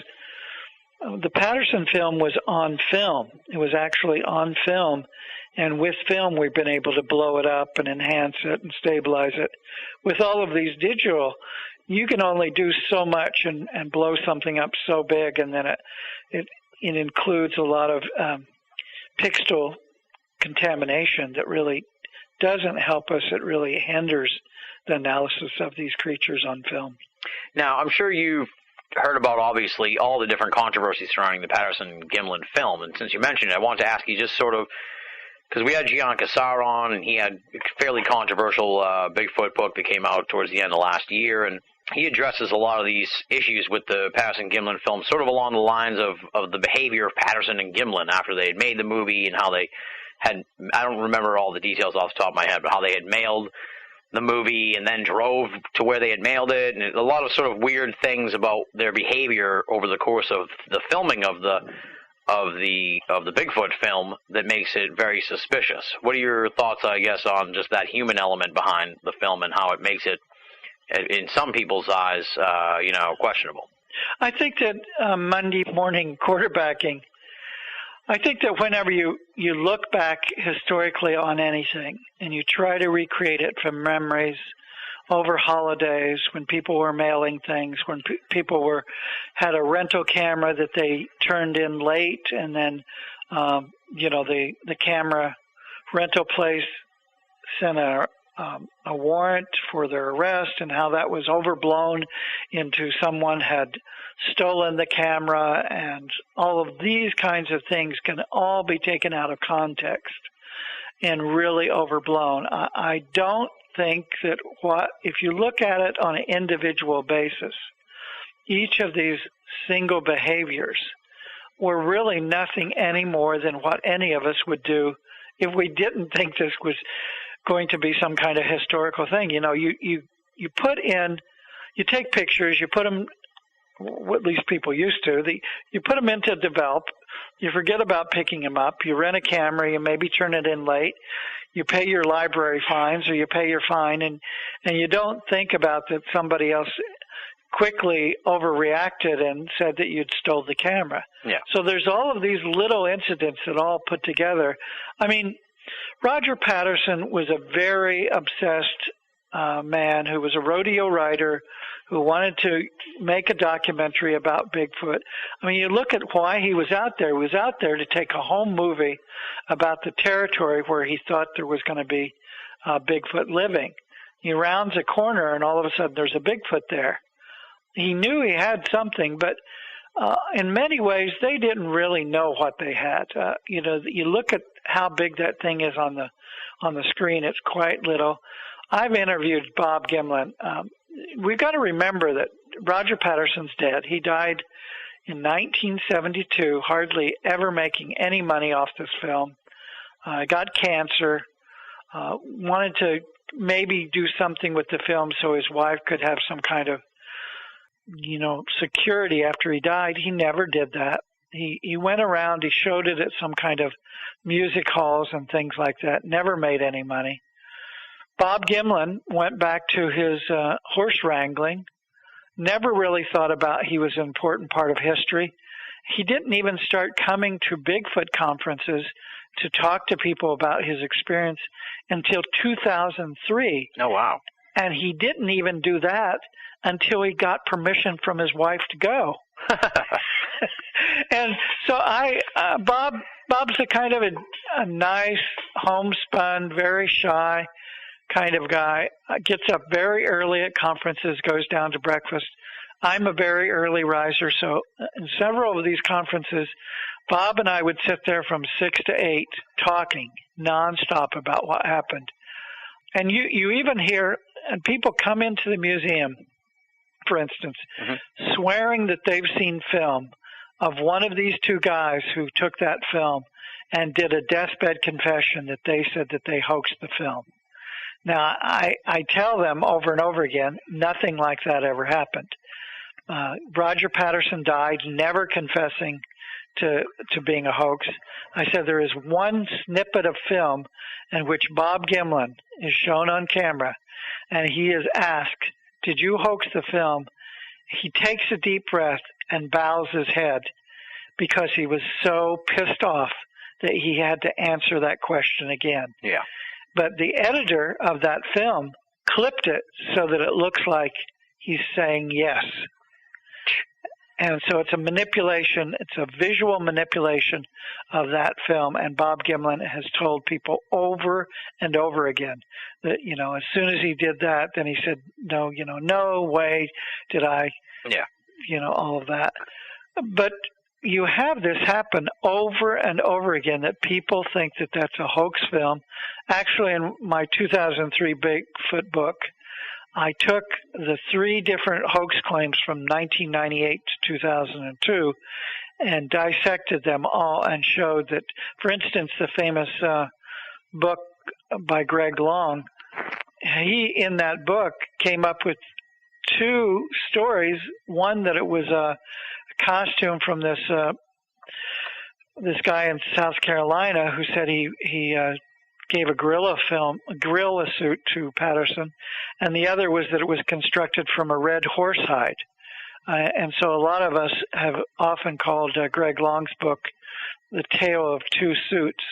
the Patterson film was on film. It was actually on film, and with film we've been able to blow it up and enhance it and stabilize it. With all of these digital, you can only do so much and blow something up so big, and then it includes a lot of pixel contamination that really doesn't help us. It really hinders the analysis of these creatures on film. Now, I'm sure you've heard about, obviously, all the different controversies surrounding the Patterson-Gimlin film, and since you mentioned it, I wanted to ask you just sort of, because we had Gian Cassar on, and he had a fairly controversial Bigfoot book that came out towards the end of last year, and he addresses a lot of these issues with the Patterson-Gimlin film, sort of along the lines of the behavior of Patterson and Gimlin after they had made the movie, and how they had, I don't remember all the details off the top of my head, but how they had mailed the movie and then drove to where they had mailed it, and a lot of sort of weird things about their behavior over the course of the filming of the Bigfoot film that makes it very suspicious. What are your thoughts, I guess, on just that human element behind the film and how it makes it, in some people's eyes, questionable? I think that Monday morning quarterbacking, I think that whenever you look back historically on anything and you try to recreate it from memories over holidays, when people were mailing things, when people had a rental camera that they turned in late, and then the camera rental place sent a warrant for their arrest, and how that was overblown into someone had stolen the camera, and all of these kinds of things can all be taken out of context and really overblown. I don't think that if you look at it on an individual basis, each of these single behaviors were really nothing any more than what any of us would do if we didn't think this was going to be some kind of historical thing. You take pictures, you put them, at least people used to, you put them into develop, you forget about picking them up, you rent a camera, you maybe turn it in late, you pay your library fines or you pay your fine, and you don't think about that somebody else quickly overreacted and said that you'd stole the camera. Yeah. So there's all of these little incidents that all put together. I mean, Roger Patterson was a very obsessed man who was a rodeo rider who wanted to make a documentary about Bigfoot. I mean, you look at why he was out there. He was out there to take a home movie about the territory where he thought there was going to be Bigfoot living. He rounds a corner, and all of a sudden there's a Bigfoot there. He knew he had something, but in many ways they didn't really know what they had. You look at how big that thing is on the screen. It's quite little. I've interviewed Bob Gimlin. We've got to remember that Roger Patterson's dead. He died in 1972, hardly ever making any money off this film. Got cancer, wanted to maybe do something with the film so his wife could have some kind of, security after he died. He never did that. He went around, he showed it at some kind of music halls and things like that, never made any money. Bob Gimlin went back to his horse wrangling, never really thought about he was an important part of history. He didn't even start coming to Bigfoot conferences to talk to people about his experience until 2003. Oh, wow. And he didn't even do that until he got permission from his wife to go. And so Bob's a kind of a nice, homespun, very shy kind of guy. Gets up very early at conferences, goes down to breakfast. I'm a very early riser, so in several of these conferences, Bob and I would sit there from 6 to 8 talking nonstop about what happened. And you even hear, and people come into the museum, for instance, swearing that they've seen film of one of these two guys who took that film and did a deathbed confession that they said that they hoaxed the film. Now, I tell them over and over again, nothing like that ever happened. Roger Patterson died never confessing to being a hoax. I said there is one snippet of film in which Bob Gimlin is shown on camera, and he is asked, "Did you hoax the film?" He takes a deep breath and bows his head because he was so pissed off that he had to answer that question again. Yeah. But the editor of that film clipped it so that it looks like he's saying yes. And so it's a manipulation, it's a visual manipulation of that film. And Bob Gimlin has told people over and over again that, as soon as he did that, then he said, no way did I, all of that. But you have this happen over and over again, that people think that that's a hoax film. Actually, in my 2003 Bigfoot book, I took the 3 different hoax claims from 1998 to 2002 and dissected them all and showed that, for instance, the famous book by Greg Long, he, in that book, came up with 2 stories. One, that it was a costume from this guy in South Carolina who said he gave a gorilla suit to Patterson, and the other was that it was constructed from a red horse hide. And so a lot of us have often called Greg Long's book The Tale of Two Suits.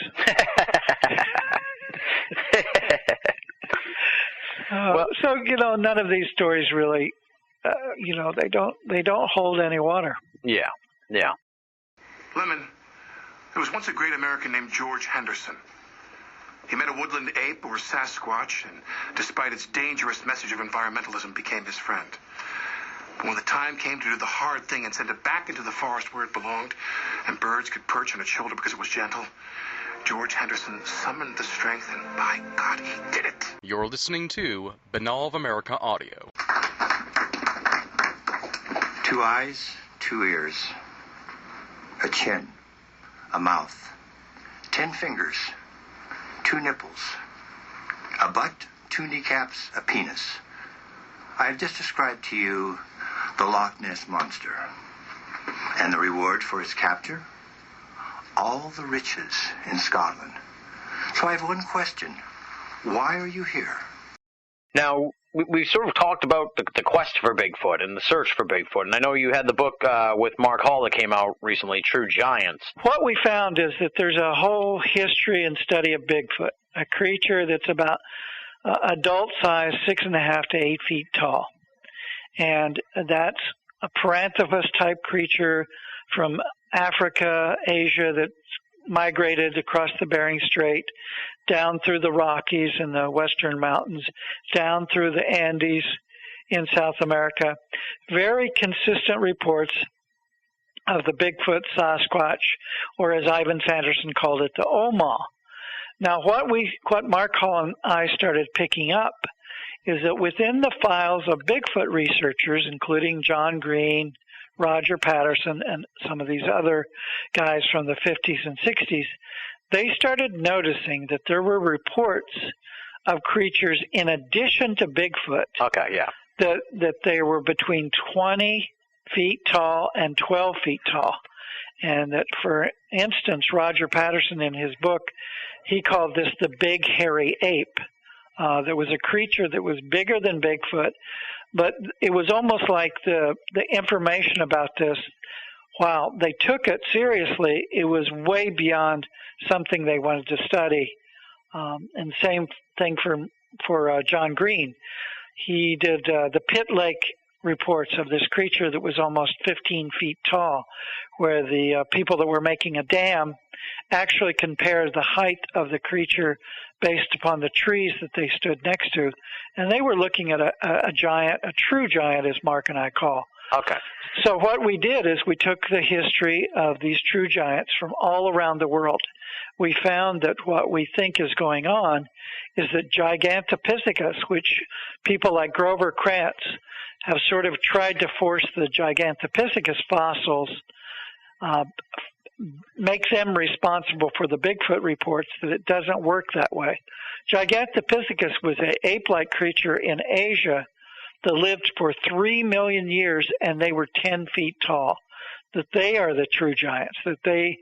So none of these stories really, they don't hold any water. Yeah. Lemon, there was once a great American named George Henderson. He met a woodland ape or Sasquatch, and despite its dangerous message of environmentalism, became his friend. But when the time came to do the hard thing and send it back into the forest where it belonged, and birds could perch on its shoulder because it was gentle, George Henderson summoned the strength, and by God, he did it. You're listening to Banal of America Audio. 2 eyes, 2 ears, a chin, a mouth, 10 fingers, 2 nipples, a butt, 2 kneecaps, a penis. I have just described to you the Loch Ness Monster. And the reward for its capture? All the riches in Scotland. So I have one question. Why are you here? Now, we sort of talked about the quest for Bigfoot and the search for Bigfoot, and I know you had the book with Mark Hall that came out recently, True Giants. What we found is that there's a whole history and study of Bigfoot, a creature that's about adult size, 6.5 to 8 feet tall. And that's a paranthropus-type creature from Africa, Asia, that's migrated across the Bering Strait, down through the Rockies and the Western Mountains, down through the Andes in South America. Very consistent reports of the Bigfoot Sasquatch, or as Ivan Sanderson called it, the Oma. Now, what Mark Hall and I started picking up is that within the files of Bigfoot researchers, including John Green, Roger Patterson, and some of these other guys from the 50s and 60s, they started noticing that there were reports of creatures in addition to Bigfoot. Okay, yeah. That they were between 20 feet tall and 12 feet tall. And that, for instance, Roger Patterson in his book, he called this the big hairy ape. There was a creature that was bigger than Bigfoot, but it was almost like the information about this, while they took it seriously, it was way beyond something they wanted to study. And same thing for John Green. He did the Pit Lake reports of this creature that was almost 15 feet tall, where the people that were making a dam actually compared the height of the creature based upon the trees that they stood next to. And they were looking at a giant, a true giant, as Mark and I call. Okay. So what we did is we took the history of these true giants from all around the world. We found that what we think is going on is that Gigantopithecus, which people like Grover Krantz have sort of tried to force the Gigantopithecus fossils makes them responsible for the Bigfoot reports, that it doesn't work that way. Gigantopithecus was an ape-like creature in Asia that lived for 3 million years, and they were 10 feet tall. That they are the true giants. That they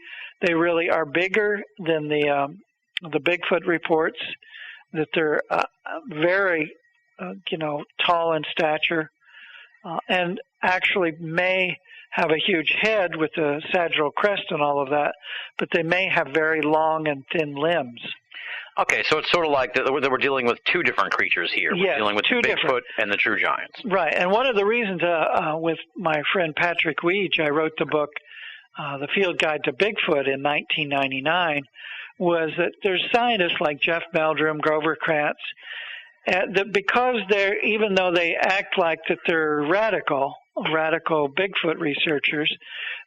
really are bigger than the Bigfoot reports. That they're very tall in stature, and actually may have a huge head with a sagittal crest and all of that, but they may have very long and thin limbs. Okay, so it's sort of like that we're dealing with two different creatures here. We're dealing with the Bigfoot and the true giants. Right, and one of the reasons with my friend Patrick Weege, I wrote the book, The Field Guide to Bigfoot in 1999, was that there's scientists like Jeff Meldrum, Grover Krantz, that because even though they act like that they're radical Bigfoot researchers,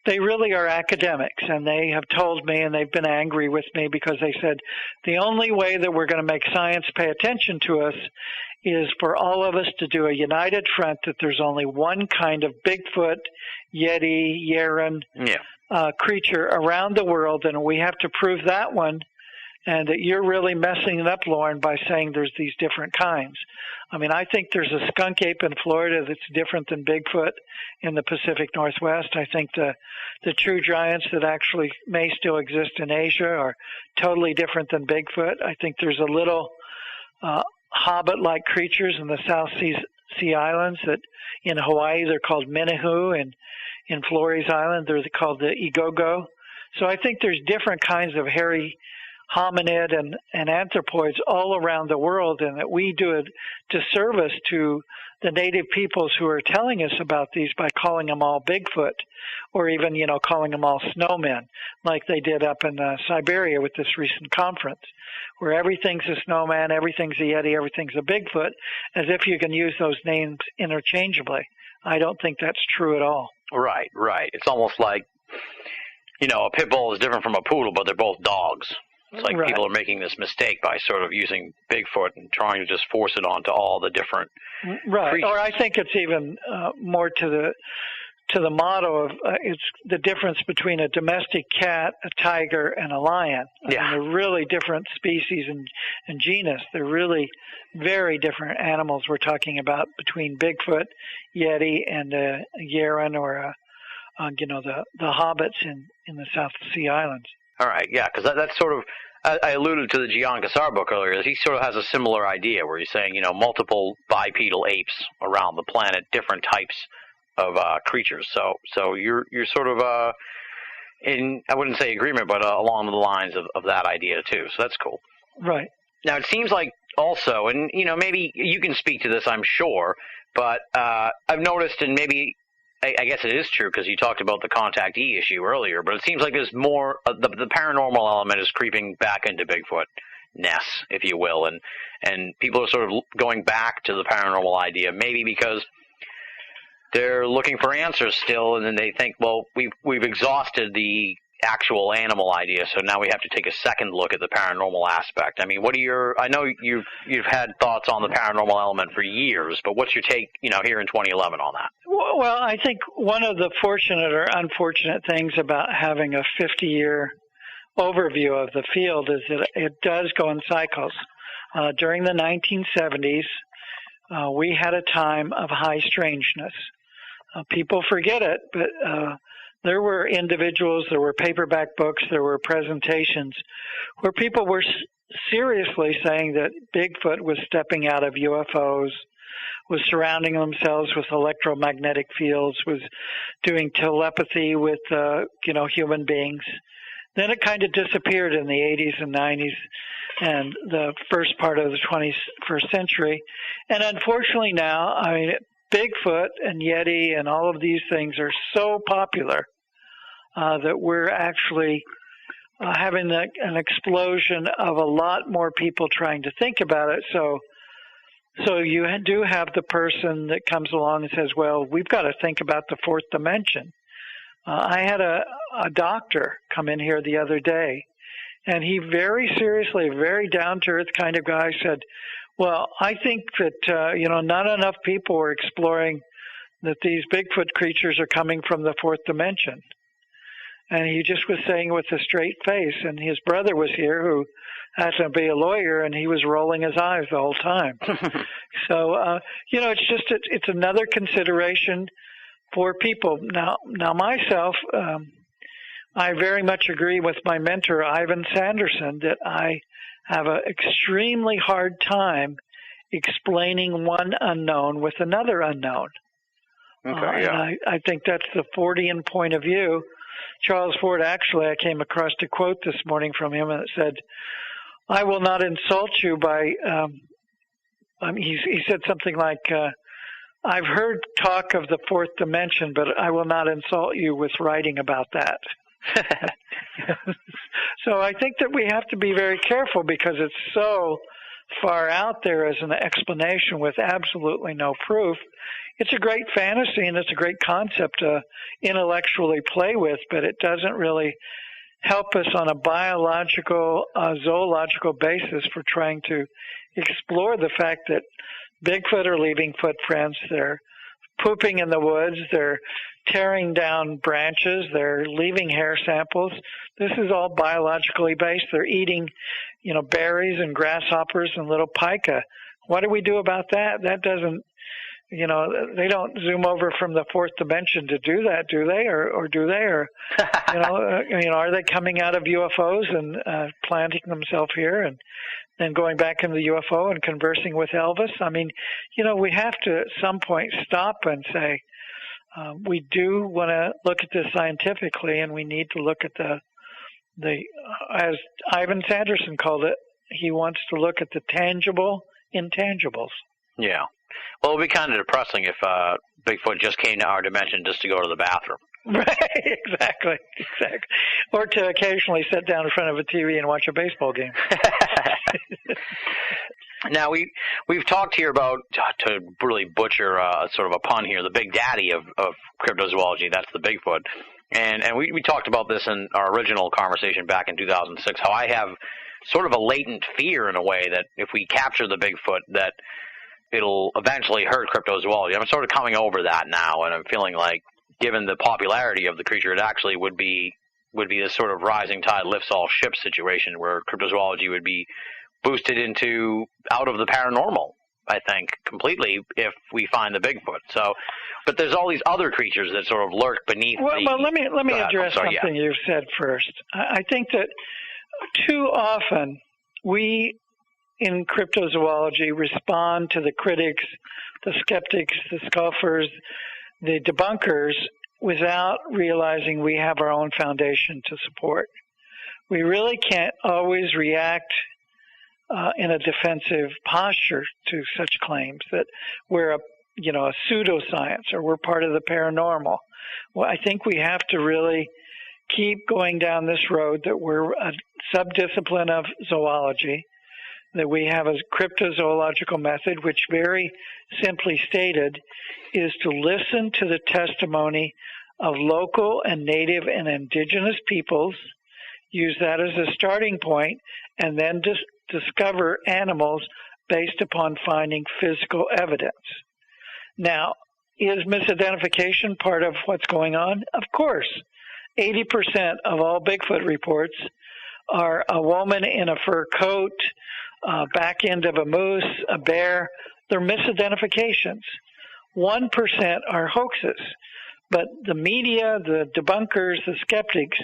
they really are academics, and they have told me, and they've been angry with me because they said the only way that we're going to make science pay attention to us is for all of us to do a united front that there's only one kind of Bigfoot, Yeti, Yeren creature around the world, and we have to prove that one. And that you're really messing it up, Lauren, by saying there's these different kinds. I mean, I think there's a skunk ape in Florida that's different than Bigfoot in the Pacific Northwest. I think the true giants that actually may still exist in Asia are totally different than Bigfoot. I think there's a little hobbit-like creatures in the South Sea Islands that in Hawaii they're called Minahu, and in Flores Island they're called the Igogo. So I think there's different kinds of hairy hominid and anthropoids all around the world, and that we do a disservice to the native peoples who are telling us about these by calling them all Bigfoot, or even, calling them all snowmen, like they did up in Siberia with this recent conference, where everything's a snowman, everything's a Yeti, everything's a Bigfoot, as if you can use those names interchangeably. I don't think that's true at all. Right. It's almost like, a pit bull is different from a poodle, but they're both dogs. It's like people are making this mistake by sort of using Bigfoot and trying to just force it onto all the different creatures. Or I think it's even more to the motto of it's the difference between a domestic cat, a tiger, and a lion. I mean, they're really different species and genus. They're really very different animals we're talking about between Bigfoot, Yeti, and Yeren, or the hobbits in the South Sea Islands. All right, because that's sort of, I alluded to the Gian Cassar book earlier. He sort of has a similar idea where he's saying, multiple bipedal apes around the planet, different types of creatures. So you're sort of in, I wouldn't say agreement, but along the lines of that idea too. So that's cool. Right. Now it seems like also, and maybe you can speak to this, I'm sure, but I've noticed, and maybe I guess it is true because you talked about the contactee issue earlier, but it seems like there's more, the paranormal element is creeping back into Bigfoot-ness, if you will, and people are sort of going back to the paranormal idea, maybe because they're looking for answers still, and then they think, well, we've exhausted the actual animal idea, so now we have to take a second look at the paranormal aspect. I mean, I know you've had thoughts on the paranormal element for years, but what's your take, here in 2011 on that? Well, I think one of the fortunate or unfortunate things about having a 50-year overview of the field is that it does go in cycles. During the 1970s, we had a time of high strangeness. People forget it, but there were individuals, there were paperback books, there were presentations where people were seriously saying that Bigfoot was stepping out of UFOs, was surrounding themselves with electromagnetic fields, was doing telepathy with, human beings. Then it kind of disappeared in the 80s and 90s and the first part of the 21st century. And unfortunately now, Bigfoot and Yeti and all of these things are so popular that we're actually having an explosion of a lot more people trying to think about it. So you do have the person that comes along and says, well, we've got to think about the fourth dimension. I had a doctor come in here the other day, and he very seriously, very down-to-earth kind of guy said, well, I think that, not enough people are exploring that these Bigfoot creatures are coming from the fourth dimension. And he just was saying with a straight face. And his brother was here, who happened to be a lawyer, and he was rolling his eyes the whole time. So, it's another consideration for people. Now myself, I very much agree with my mentor, Ivan Sanderson, that I have an extremely hard time explaining one unknown with another unknown. Okay, yeah. And I think that's the Fordian point of view. Charles Ford, actually, I came across a quote this morning from him, and it said, I will not insult you by, he said something like, I've heard talk of the fourth dimension, but I will not insult you with writing about that. So I think that we have to be very careful because it's so far out there as an explanation with absolutely no proof. It's a great fantasy and it's a great concept to intellectually play with, but it doesn't really help us on a biological, zoological basis for trying to explore the fact that Bigfoot are leaving footprints, they're pooping in the woods, they're tearing down branches, they're leaving hair samples. This is all biologically based. They're eating, berries and grasshoppers and little pica. What do we do about that? That doesn't, they don't zoom over from the fourth dimension to do that, do they? Or do they? Or, are they coming out of UFOs and planting themselves here and then going back into the UFO and conversing with Elvis? I mean, we have to at some point stop and say, we do want to look at this scientifically, and we need to look at the as Ivan Sanderson called it, he wants to look at the tangible intangibles. Yeah. Well, it would be kind of depressing if Bigfoot just came to our dimension just to go to the bathroom. Right, exactly. Or to occasionally sit down in front of a TV and watch a baseball game. Now, we've talked here about, to really butcher sort of a pun here, the big daddy of cryptozoology, that's the Bigfoot. And we talked about this in our original conversation back in 2006, how I have sort of a latent fear in a way that if we capture the Bigfoot, that it'll eventually hurt cryptozoology. I'm sort of coming over that now, and I'm feeling like, given the popularity of the creature, it actually would be this sort of rising tide lifts all ships situation where cryptozoology would be boosted out of the paranormal, I think, completely if we find the Bigfoot. So, but there's all these other creatures that sort of lurk beneath Well, let me address something you've said first. I think that too often we in cryptozoology respond to the critics, the skeptics, the scoffers, the debunkers without realizing we have our own foundation to support. We really can't always react in a defensive posture to such claims that we're a pseudoscience or we're part of the paranormal. Well, I think we have to really keep going down this road that we're a subdiscipline of zoology, that we have a cryptozoological method, which very simply stated is to listen to the testimony of local and native and indigenous peoples, use that as a starting point, and then discover animals based upon finding physical evidence. Now, is misidentification part of what's going on? Of course. 80% of all Bigfoot reports are a woman in a fur coat, back end of a moose, a bear. They're misidentifications. 1% are hoaxes. But the media, the debunkers, the skeptics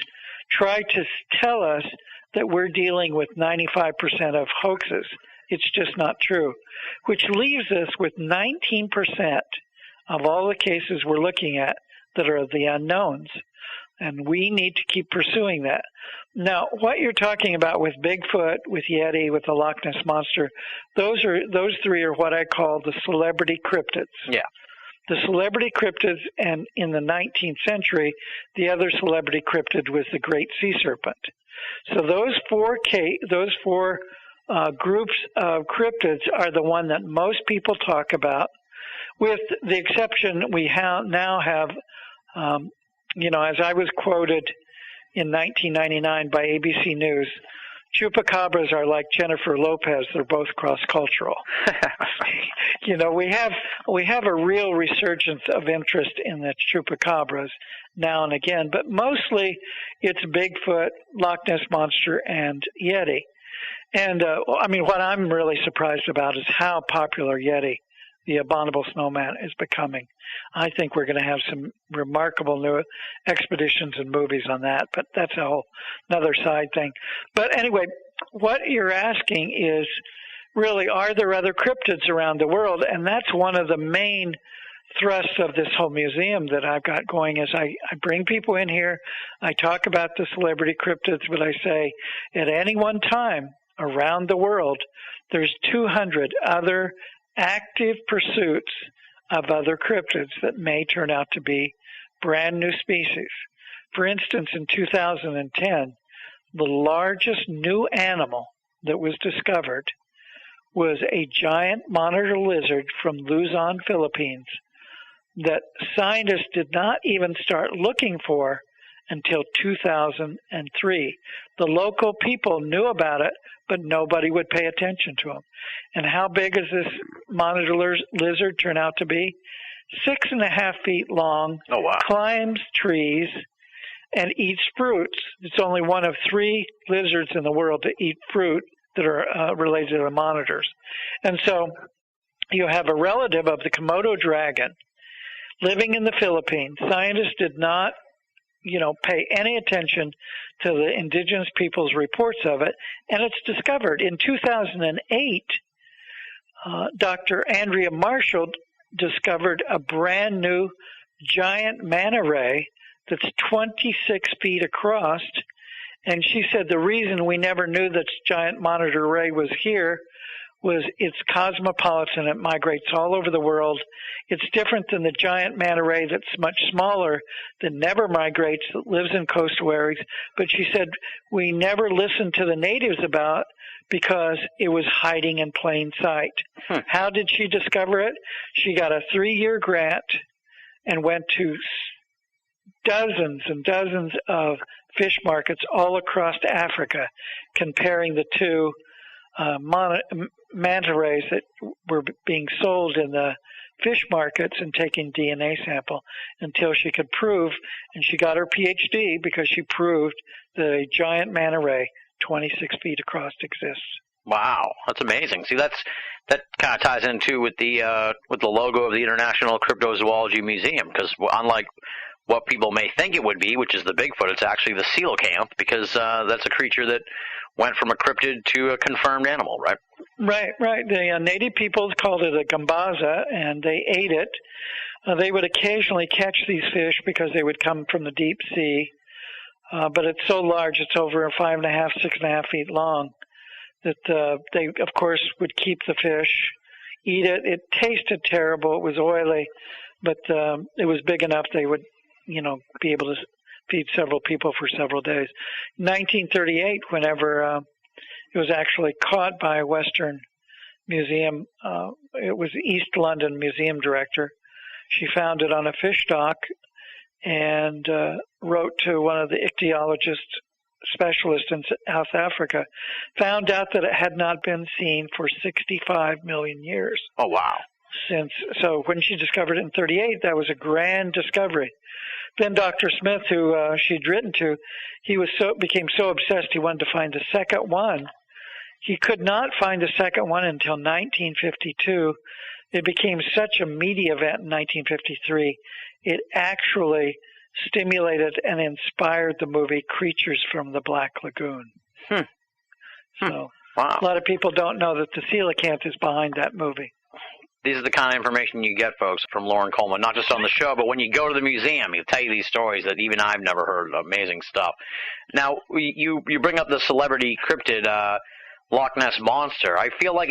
try to tell us that we're dealing with 95% of hoaxes. It's just not true, which leaves us with 19% of all the cases we're looking at that are the unknowns. And we need to keep pursuing that. Now, what you're talking about with Bigfoot, with Yeti, with the Loch Ness Monster, those three are what I call the celebrity cryptids. Yeah. The celebrity cryptids, and in the 19th century, the other celebrity cryptid was the great sea serpent. So those four groups of cryptids are the one that most people talk about, with the exception we now have, as I was quoted in 1999 by ABC News, chupacabras are like Jennifer Lopez. They're both cross-cultural. We have a real resurgence of interest in the chupacabras now and again, but mostly it's Bigfoot, Loch Ness Monster, and Yeti. And, what I'm really surprised about is how popular Yeti, the abominable snowman, is becoming. I think we're going to have some remarkable new expeditions and movies on that, but that's another side thing. But anyway, what you're asking is really, are there other cryptids around the world? And that's one of the main thrusts of this whole museum that I've got going is I bring people in here, I talk about the celebrity cryptids, but I say at any one time around the world, there's 200 other active pursuits of other cryptids that may turn out to be brand new species. For instance, in 2010, the largest new animal that was discovered was a giant monitor lizard from Luzon, Philippines, that scientists did not even start looking for until 2003. The local people knew about it, but nobody would pay attention to them. And how big does this monitor lizard turn out to be? 6.5 feet long, Oh, wow. climbs trees, and eats fruits. It's only one of 3 lizards in the world that eat fruit that are related to the monitors. And so you have a relative of the Komodo dragon living in the Philippines. Scientists did not pay any attention to the indigenous people's reports of it, and it's discovered. In 2008, Dr. Andrea Marshall discovered a brand new giant manta ray that's 26 feet across, and she said the reason we never knew that giant monitor ray was here was it's cosmopolitan. It migrates all over the world. It's different than the giant manta ray that's much smaller, that never migrates, that lives in coastal areas. But she said we never listened to the natives about because it was hiding in plain sight. How did she discover it? She got a 3-year grant and went to dozens and dozens of fish markets all across Africa, comparing the two manta rays that were being sold in the fish markets and taking DNA sample until she could prove, and she got her PhD because she proved the giant manta ray 26 feet across exists. Wow, that's amazing. See, that kind of ties into with the logo of the International Cryptozoology Museum, because unlike what people may think it would be, which is the Bigfoot, it's actually the coelacanth, because that's a creature that went from a cryptid to a confirmed animal, right? Right. The native peoples called it a gambaza, and they ate it. They would occasionally catch these fish because they would come from the deep sea, but it's so large, it's over 5.5, 6.5 feet long, that they, of course, would keep the fish, eat it. It tasted terrible. It was oily, but it was big enough they would, be able to feed several people for several days. In 1938, whenever it was actually caught by a Western museum, it was East London museum director. She found it on a fish dock and wrote to one of the ichthyologist specialists in South Africa, found out that it had not been seen for 65 million years. Oh, wow. So when she discovered it in 38, that was a grand discovery. Then Dr. Smith, who she'd written to, became so obsessed he wanted to find a second one. He could not find a second one until 1952. It became such a media event in 1953. It actually stimulated and inspired the movie Creatures from the Black Lagoon. So wow. A lot of people don't know that the coelacanth is behind that movie. This is the kind of information you get, folks, from Lauren Coleman, not just on the show, but when you go to the museum, he'll tell you these stories that even I've never heard of. Amazing stuff. Now, you bring up the celebrity cryptid Loch Ness Monster. I feel like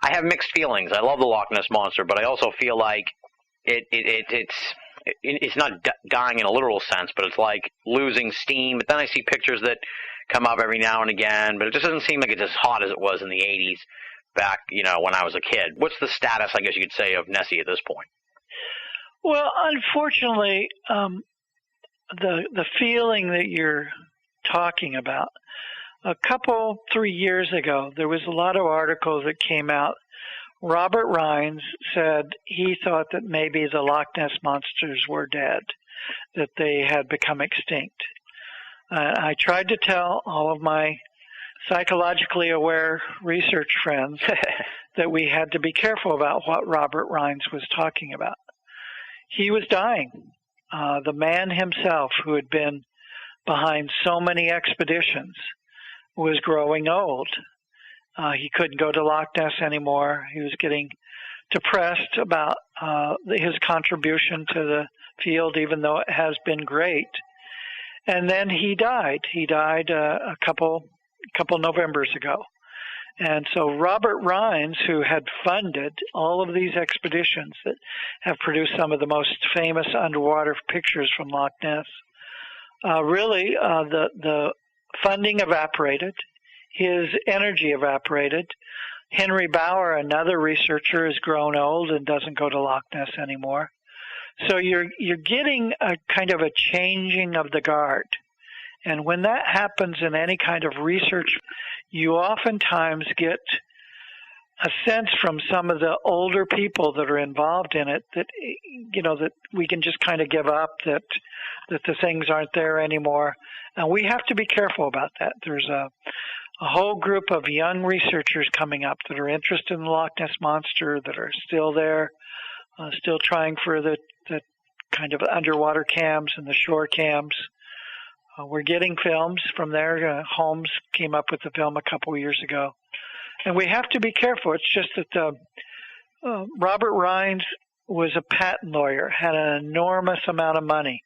I have mixed feelings. I love the Loch Ness Monster, but I also feel like it's not dying in a literal sense, but it's like losing steam. But then I see pictures that come up every now and again, but it just doesn't seem like it's as hot as it was in the 80s. Back, when I was a kid. What's the status, I guess you could say, of Nessie at this point? Well, unfortunately, the feeling that you're talking about, 3 years ago, there was a lot of articles that came out. Robert Rines said he thought that maybe the Loch Ness monsters were dead, that they had become extinct. I tried to tell all of my psychologically aware research friends that we had to be careful about what Robert Rines was talking about. He was dying. The man himself, who had been behind so many expeditions, was growing old. He couldn't go to Loch Ness anymore. He was getting depressed about his contribution to the field, even though it has been great. And then he died. He died a couple Novembers ago. And so Robert Rines, who had funded all of these expeditions that have produced some of the most famous underwater pictures from Loch Ness, really the funding evaporated. His energy evaporated. Henry Bauer, another researcher, has grown old and doesn't go to Loch Ness anymore. So you're getting a kind of a changing of the guard. And when that happens in any kind of research, you oftentimes get a sense from some of the older people that are involved in it that, that we can just kind of give up, that the things aren't there anymore. And we have to be careful about that. There's a whole group of young researchers coming up that are interested in the Loch Ness Monster, that are still there, still trying for the kind of underwater cams and the shore cams. We're getting films from there. Holmes came up with the film a couple years ago. And we have to be careful. It's just that Robert Rines was a patent lawyer, had an enormous amount of money,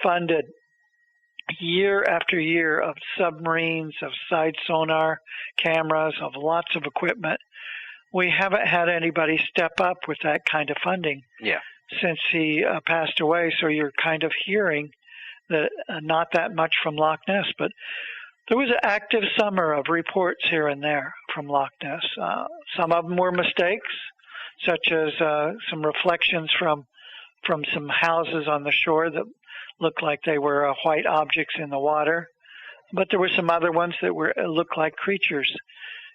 funded year after year of submarines, of side sonar cameras, of lots of equipment. We haven't had anybody step up with that kind of funding since he passed away. So you're kind of hearing that not that much from Loch Ness, but there was an active summer of reports here and there from Loch Ness. Some of them were mistakes, such as some reflections from some houses on the shore that looked like they were white objects in the water. But there were some other ones that looked like creatures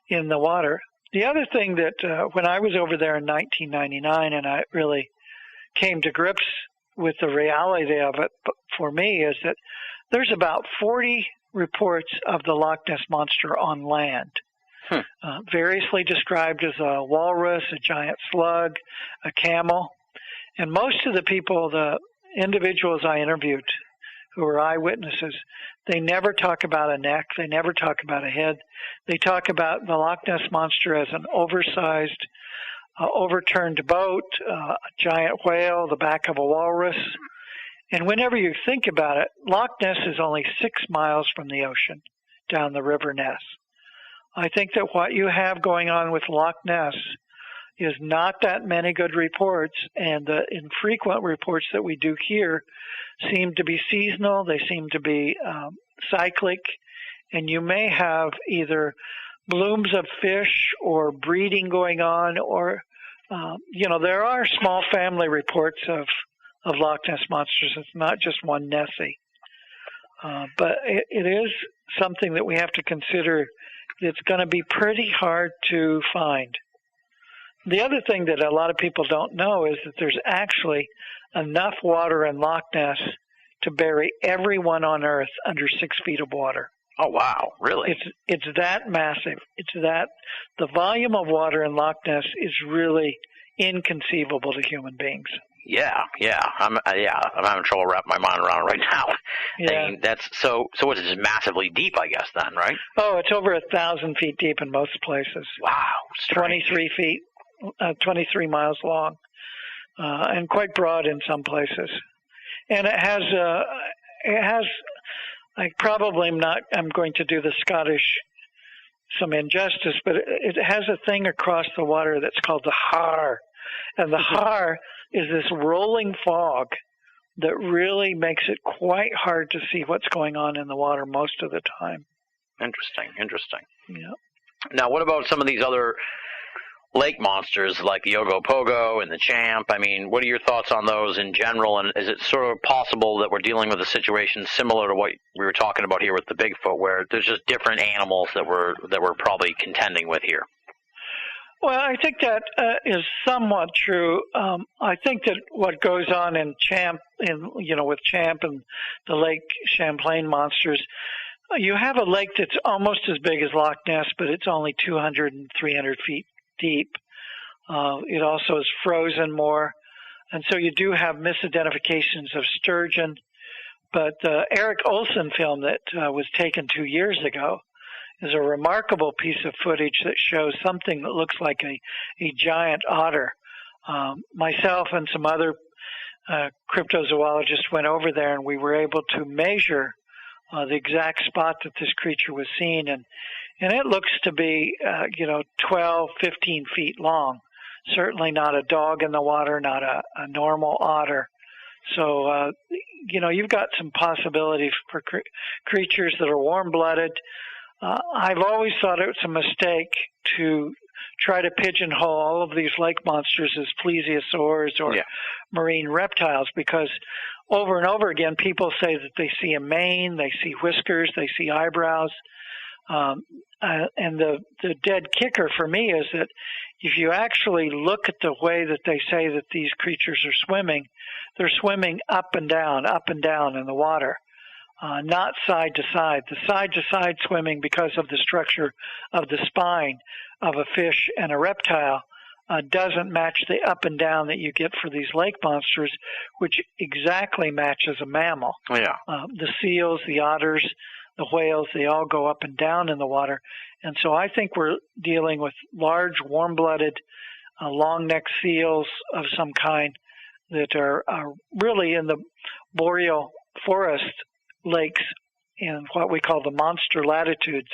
in the water. The other thing that when I was over there in 1999 and I really came to grips with the reality of it for me is that there's about 40 reports of the Loch Ness Monster on land, variously described as a walrus, a giant slug, a camel. And most of the people, the individuals I interviewed who were eyewitnesses, they never talk about a neck. They never talk about a head. They talk about the Loch Ness Monster as an oversized, overturned boat, a giant whale, the back of a walrus. And whenever you think about it, Loch Ness is only 6 miles from the ocean down the River Ness. I think that what you have going on with Loch Ness is not that many good reports, and the infrequent reports that we do here seem to be seasonal. They seem to be cyclic, and you may have either blooms of fish or breeding going on, or there are small family reports of Loch Ness monsters. It's not just one Nessie. But it is something that we have to consider. It's going to be pretty hard to find. The other thing that a lot of people don't know is that there's actually enough water in Loch Ness to bury everyone on Earth under 6 feet of water. Oh, wow. Really? It's that massive. The volume of water in Loch Ness is really inconceivable to human beings. Yeah. I'm having trouble wrapping my mind around it right now. Yeah. I mean, so it's just massively deep, I guess, then, right? Oh, it's over 1,000 feet deep in most places. Wow. 23 feet, 23 miles long, and quite broad in some places. And it has, I'm going to do the Scottish some injustice, but it has a thing across the water that's called the Har. And the Har is this rolling fog that really makes it quite hard to see what's going on in the water most of the time. Interesting. Yeah. Now, what about some of these other lake monsters like the Ogopogo and the Champ. I mean, what are your thoughts on those in general? And is it sort of possible that we're dealing with a situation similar to what we were talking about here with the Bigfoot, where there's just different animals that we're probably contending with here? Well, I think that is somewhat true. I think that what goes on in with Champ and the Lake Champlain monsters, you have a lake that's almost as big as Loch Ness, but it's only 200 and 300 feet deep. It also is frozen more, and so you do have misidentifications of sturgeon. But the Eric Olson film that was taken 2 years ago is a remarkable piece of footage that shows something that looks like a giant otter. Myself and some other cryptozoologists went over there, and we were able to measure the exact spot that this creature was seen, and it looks to be 12, 15 feet long. Certainly not a dog in the water, not a normal otter. So you've got some possibilities for creatures that are warm-blooded. I've always thought it was a mistake to try to pigeonhole all of these lake monsters as plesiosaurs or marine reptiles, because over and over again people say that they see a mane, they see whiskers, they see eyebrows. And the dead kicker for me is that if you actually look at the way that they say that these creatures are swimming, they're swimming up and down in the water. Not side to side. The side to side swimming, because of the structure of the spine of a fish and a reptile, doesn't match the up and down that you get for these lake monsters, which exactly matches a mammal. Yeah. The seals, the otters, the whales, they all go up and down in the water. And so I think we're dealing with large, warm-blooded, long-necked seals of some kind that are really in the boreal forest lakes in what we call the monster latitudes,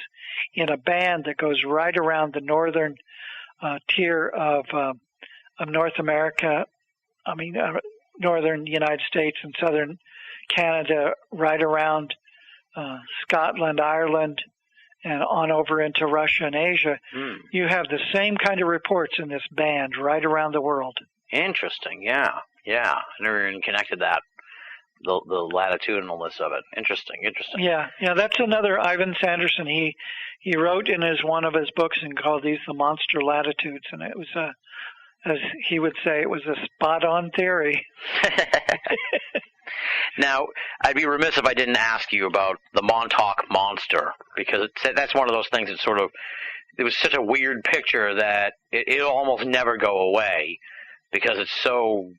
in a band that goes right around the northern tier of North America, northern United States and southern Canada, right around Scotland, Ireland, and on over into Russia and Asia. You have the same kind of reports in this band right around the world. Interesting, yeah. I never even connected that. The latitudinalness of it. Interesting. Yeah, that's another Ivan Sanderson. He wrote in one of his books and called these the monster latitudes, and it was as he would say, it was a spot-on theory. Now, I'd be remiss if I didn't ask you about the Montauk monster, because that's one of those things that sort of, it was such a weird picture that it'll almost never go away because it's so,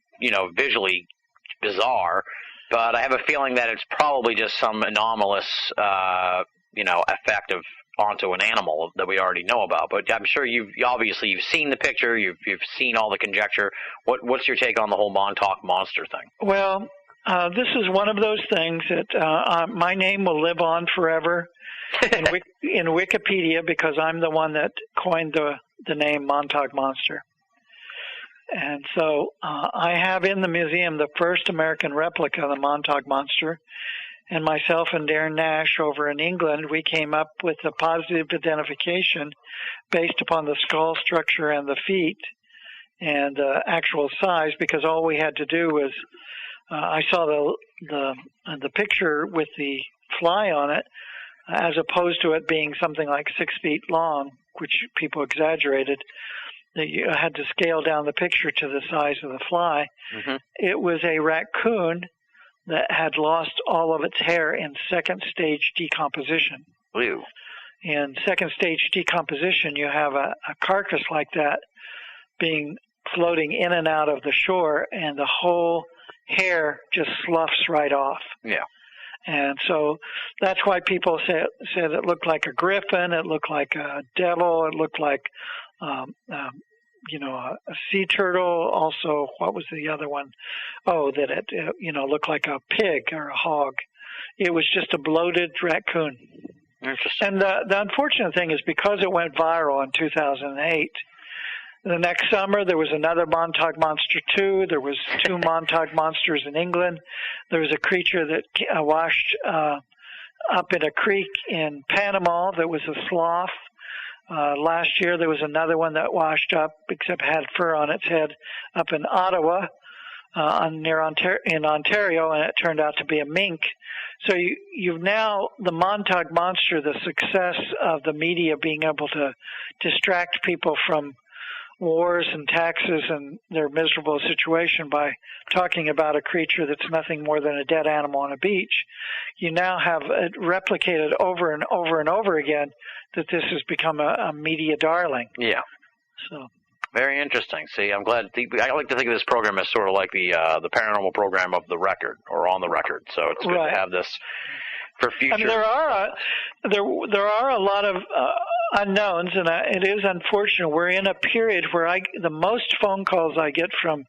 visually bizarre. But I have a feeling that it's probably just some anomalous, effect onto an animal that we already know about. But I'm sure you've seen the picture, you've seen all the conjecture. What's your take on the whole Montauk monster thing? Well, this is one of those things that my name will live on forever in Wikipedia, because I'm the one that coined the name Montauk Monster. And so I have in the museum the first American replica of the Montauk Monster, and myself and Darren Nash over in England, we came up with a positive identification based upon the skull structure and the feet and the actual size, because all we had to do was, I saw the picture with the fly on it, as opposed to it being something like 6 feet long, which people exaggerated. You had to scale down the picture to the size of the fly. Mm-hmm. It was a raccoon that had lost all of its hair in second stage decomposition. Ew. In second stage decomposition, you have a carcass like that floating in and out of the shore, and the whole hair just sloughs right off. Yeah. And so that's why people said it looked like a griffin, it looked like a devil, it looked like a sea turtle. Also, what was the other one? Oh, that it looked like a pig or a hog. It was just a bloated raccoon. Interesting. And the unfortunate thing is, because it went viral in 2008, the next summer there was another Montauk Monster 2. There was 2 Montauk Monsters in England. There was a creature that washed up in a creek in Panama that was a sloth. Last year there was another one that washed up, except had fur on its head, up in Ottawa, in Ontario, and it turned out to be a mink. So you've now, the Montauk monster, the success of the media being able to distract people from wars and taxes and their miserable situation by talking about a creature that's nothing more than a dead animal on a beach. You now have it replicated over and over and over again that this has become a media darling. Yeah. So very interesting. See, I'm glad. I like to think of this program as sort of like the paranormal program of the record, or on the record. So it's good to have this for future. I mean, there are a lot of unknowns, and it is unfortunate. We're in a period where the most phone calls I get from,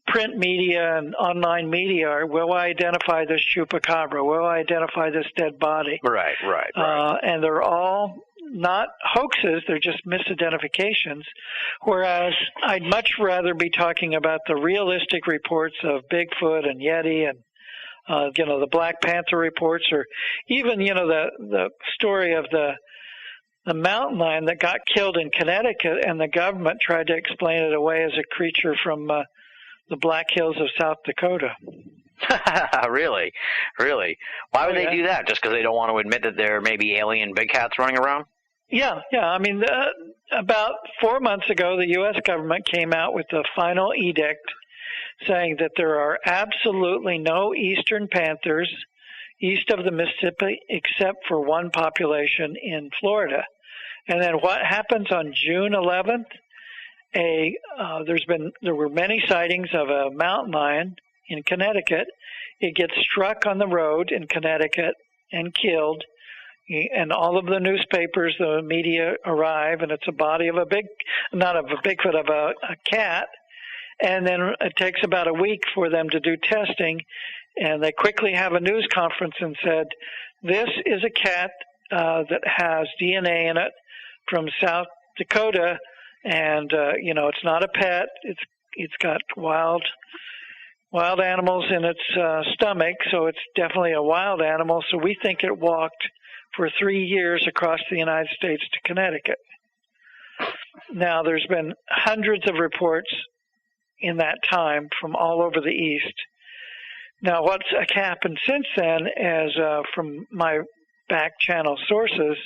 print media and online media are, will I identify this chupacabra? Will I identify this dead body? Right. And they're all not hoaxes, they're just misidentifications, whereas I'd much rather be talking about the realistic reports of Bigfoot and Yeti and the Black Panther reports, or even, the story of the mountain lion that got killed in Connecticut, and the government tried to explain it away as a creature from the Black Hills of South Dakota. Really? Why would they do that? Just because they don't want to admit that there may be alien big cats running around? Yeah. I mean, about 4 months ago, the U.S. government came out with the final edict saying that there are absolutely no eastern panthers east of the Mississippi except for one population in Florida. And then what happens on June 11th? There were many sightings of a mountain lion in Connecticut. It gets struck on the road in Connecticut and killed. And all of the newspapers, the media arrive, and it's a body of not of a Bigfoot, of a cat. And then it takes about a week for them to do testing, and they quickly have a news conference and said, this is a cat that has DNA in it from South Dakota, and it's not a pet. It's got wild animals in its stomach, so it's definitely a wild animal. So we think it walked for 3 years across the United States to Connecticut. Now, there's been hundreds of reports in that time from all over the East. Now, what's happened since then is from my back channel sources,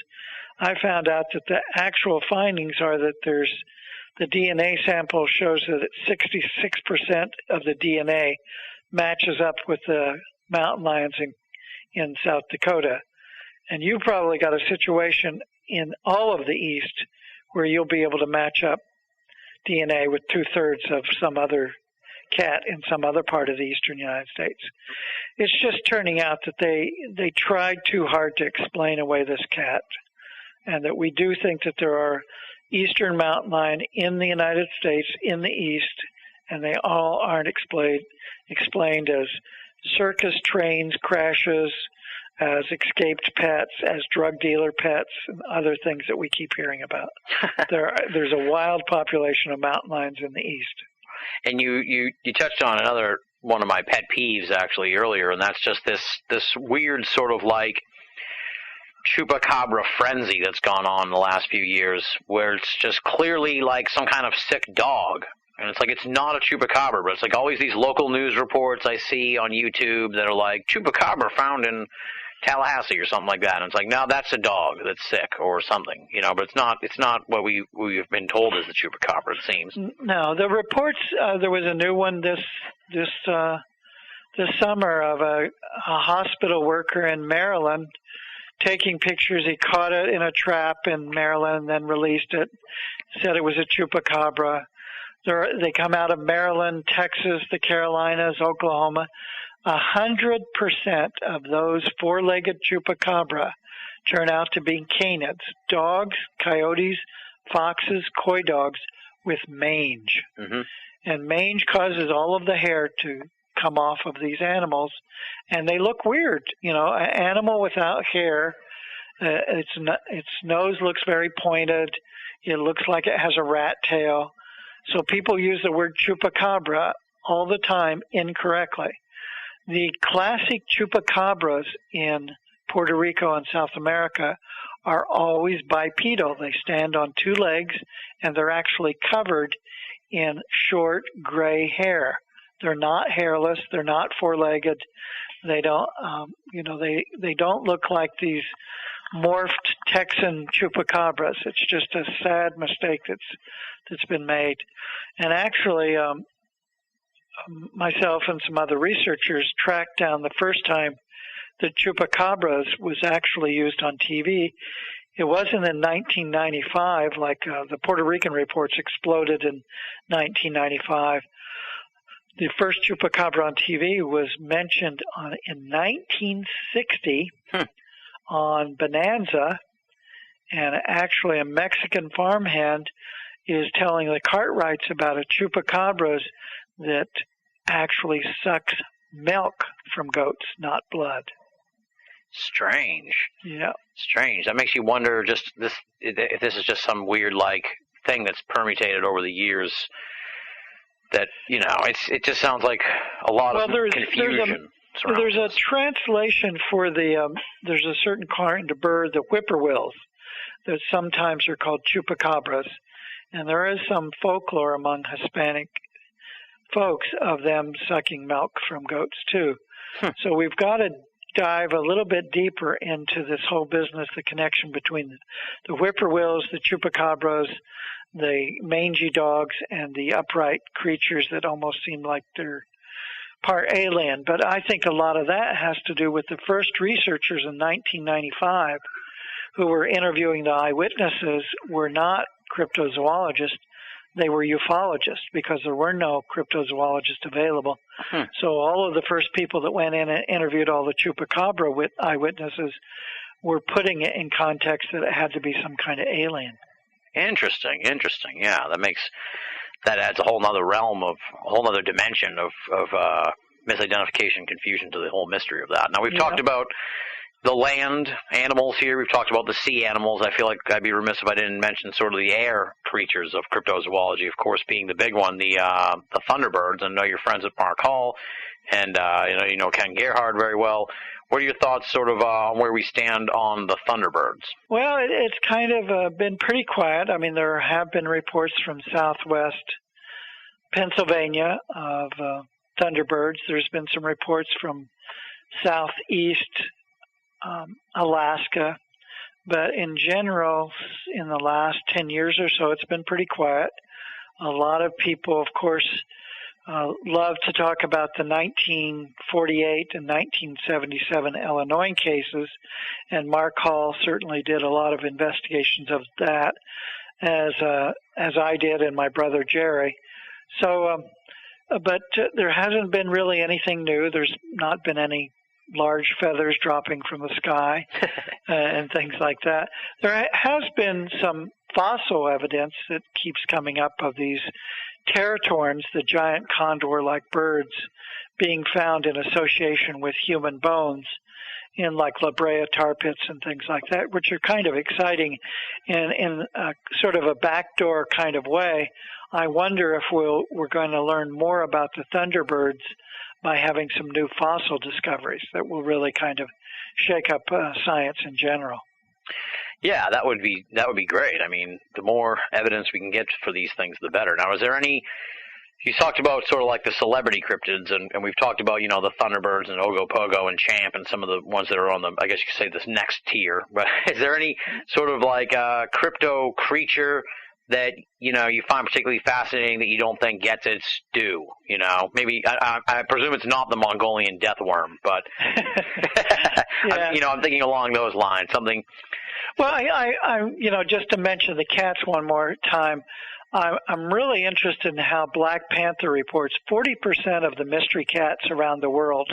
I found out that the actual findings are that the DNA sample shows that 66% of the DNA matches up with the mountain lions in South Dakota. And you probably got a situation in all of the East where you'll be able to match up DNA with 2/3 of some other cat in some other part of the eastern United States. It's just turning out that they tried too hard to explain away this cat, and that we do think that there are eastern mountain lion in the United States in the East, and they all aren't explained as circus trains crashes, as escaped pets, as drug dealer pets, and other things that we keep hearing about. There's a wild population of mountain lions in the East. And you touched on another one of my pet peeves actually earlier, and that's just this weird sort of like chupacabra frenzy that's gone on in the last few years, where it's just clearly like some kind of sick dog. And it's like, it's not a chupacabra, but it's like always these local news reports I see on YouTube that are like, chupacabra found in Tallahassee or something like that. And it's like, no, that's a dog that's sick or something, but it's not what we've been told is the chupacabra, it seems. No, the reports, there was a new one this summer of a hospital worker in Maryland taking pictures. He caught it in a trap in Maryland and then released it, said it was a chupacabra. They come out of Maryland, Texas, the Carolinas, Oklahoma. 100% of those four-legged chupacabra turn out to be canids, dogs, coyotes, foxes, coy dogs with mange. Mm-hmm. And mange causes all of the hair to come off of these animals, and they look weird. An animal without hair, its nose looks very pointed. It looks like it has a rat tail. So people use the word chupacabra all the time incorrectly. The classic chupacabras in Puerto Rico and South America are always bipedal. They stand on two legs, and they're actually covered in short gray hair. They're not hairless. They're not four-legged. They don't, they don't look like these morphed Texan chupacabras. It's just a sad mistake that's been made. And actually, myself and some other researchers tracked down the first time that chupacabras was actually used on TV. It wasn't in 1995, like the Puerto Rican reports exploded in 1995. The first chupacabra on TV was mentioned in 1960 on Bonanza, and actually a Mexican farmhand is telling the Cartwrights about a chupacabra that actually sucks milk from goats, not blood. Strange. Yeah. Strange. That makes you wonder if this is just some weird thing that's permutated over the years. That it just sounds like a lot of confusion. There's a translation for there's a certain kind of bird, the whippoorwills, that sometimes are called chupacabras, and there is some folklore among Hispanic folks of them sucking milk from goats too. So we've got to dive a little bit deeper into this whole business, the connection between the whippoorwills, the chupacabras, the mangy dogs, and the upright creatures that almost seem like they're part alien. But I think a lot of that has to do with the first researchers in 1995 who were interviewing the eyewitnesses were not cryptozoologists. They were ufologists because there were no cryptozoologists available. So all of the first people that went in and interviewed all the chupacabra eyewitnesses were putting it in context that it had to be some kind of alien. Interesting. Yeah, that adds a whole nother realm a whole nother dimension of misidentification, confusion to the whole mystery of that. Now we've talked about the land animals here. We've talked about the sea animals. I feel like I'd be remiss if I didn't mention sort of the air creatures of cryptozoology, of course, being the big one, the thunderbirds. I know you're friends with Mark Hall, and you know Ken Gerhard very well. What are your thoughts sort of on where we stand on the thunderbirds? Well, it's kind of been pretty quiet. I mean, there have been reports from southwest Pennsylvania of thunderbirds. There's been some reports from southeast Alaska. But in general, in the last 10 years or so, it's been pretty quiet. A lot of people, of course, love to talk about the 1948 and 1977 Illinois cases, and Mark Hall certainly did a lot of investigations of that, as I did and my brother Jerry. So, but there hasn't been really anything new. There's not been any large feathers dropping from the sky and things like that. There has been some fossil evidence that keeps coming up of these teratorns, the giant condor-like birds, being found in association with human bones in like La Brea tar pits and things like that, which are kind of exciting in sort of a backdoor kind of way. I wonder if we're going to learn more about the thunderbirds by having some new fossil discoveries that will really kind of shake up science in general. Yeah, that would be great. I mean, the more evidence we can get for these things, the better. Now, is there any? You talked about sort of like the celebrity cryptids, and we've talked about the Thunderbirds and Ogopogo and Champ and some of the ones that are on the, I guess you could say, this next tier. But is there any sort of like crypto creature that you find particularly fascinating that you don't think gets its due? Maybe I presume it's not the Mongolian death worm, but I'm thinking along those lines, something. Well, I just to mention the cats one more time, I'm really interested in how Black Panther reports 40% of the mystery cats around the world,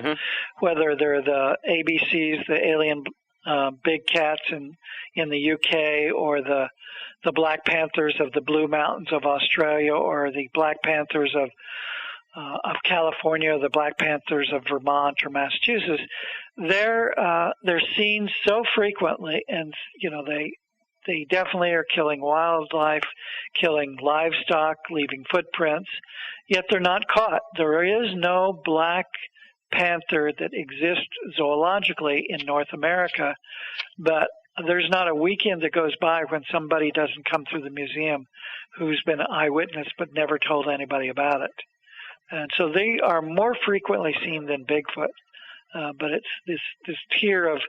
whether they're the ABCs, the alien big cats in the UK, or the Black Panthers of the Blue Mountains of Australia, or the Black Panthers of California, or the Black Panthers of Vermont or Massachusetts. They're seen so frequently, and they definitely are killing wildlife, killing livestock, leaving footprints, yet they're not caught. There is no black panther that exists zoologically in North America, but there's not a weekend that goes by when somebody doesn't come through the museum who's been an eyewitness but never told anybody about it. And so they are more frequently seen than Bigfoot. But it's this tier of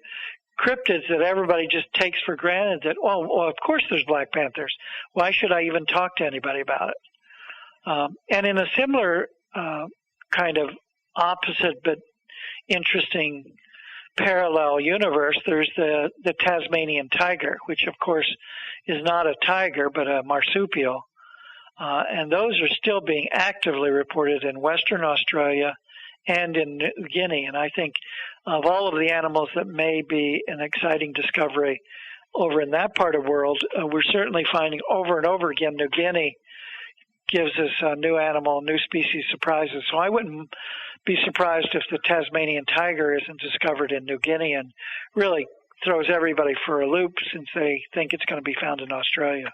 cryptids that everybody just takes for granted that, well, of course there's Black Panthers. Why should I even talk to anybody about it? And in a similar kind of opposite but interesting parallel universe, there's the Tasmanian tiger, which of course is not a tiger but a marsupial. And those are still being actively reported in Western Australia and in New Guinea. And I think of all of the animals that may be an exciting discovery over in that part of the world, we're certainly finding over and over again New Guinea gives us a new animal, new species surprises. So I wouldn't be surprised if the Tasmanian tiger isn't discovered in New Guinea and really throws everybody for a loop since they think it's going to be found in Australia.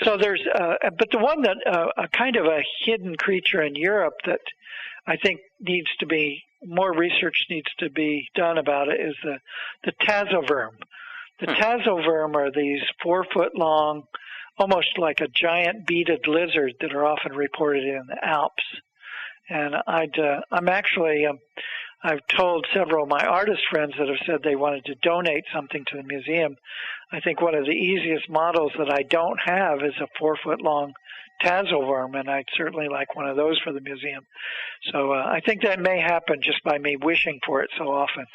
So there's, but the one that, a kind of a hidden creature in Europe that I think needs to be, more research needs to be done about it is the tazoworm. The tazoworm are these 4-foot-long, almost like a giant beaded lizard that are often reported in the Alps. And I've told several of my artist friends that have said they wanted to donate something to the museum. I think one of the easiest models that I don't have is a 4-foot-long tazoworm, and I'd certainly like one of those for the museum. So I think that may happen just by me wishing for it so often.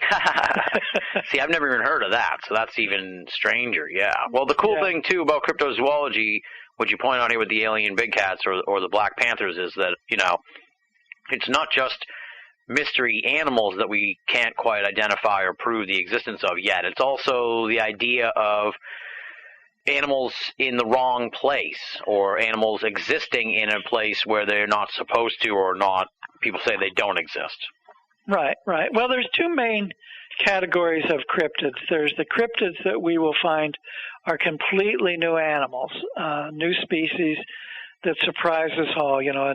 See, I've never even heard of that, so that's even stranger, yeah. Well, the cool thing, too, about cryptozoology, what you point out here with the alien big cats or the Black Panthers, is that, you know, it's not just mystery animals that we can't quite identify or prove the existence of yet. It's also the idea of animals in the wrong place, or animals existing in a place where they're not supposed to, or not, people say they don't exist. Right. Well, there's two main categories of cryptids. There's the cryptids that we will find are completely new animals, new species that surprise us all, you know,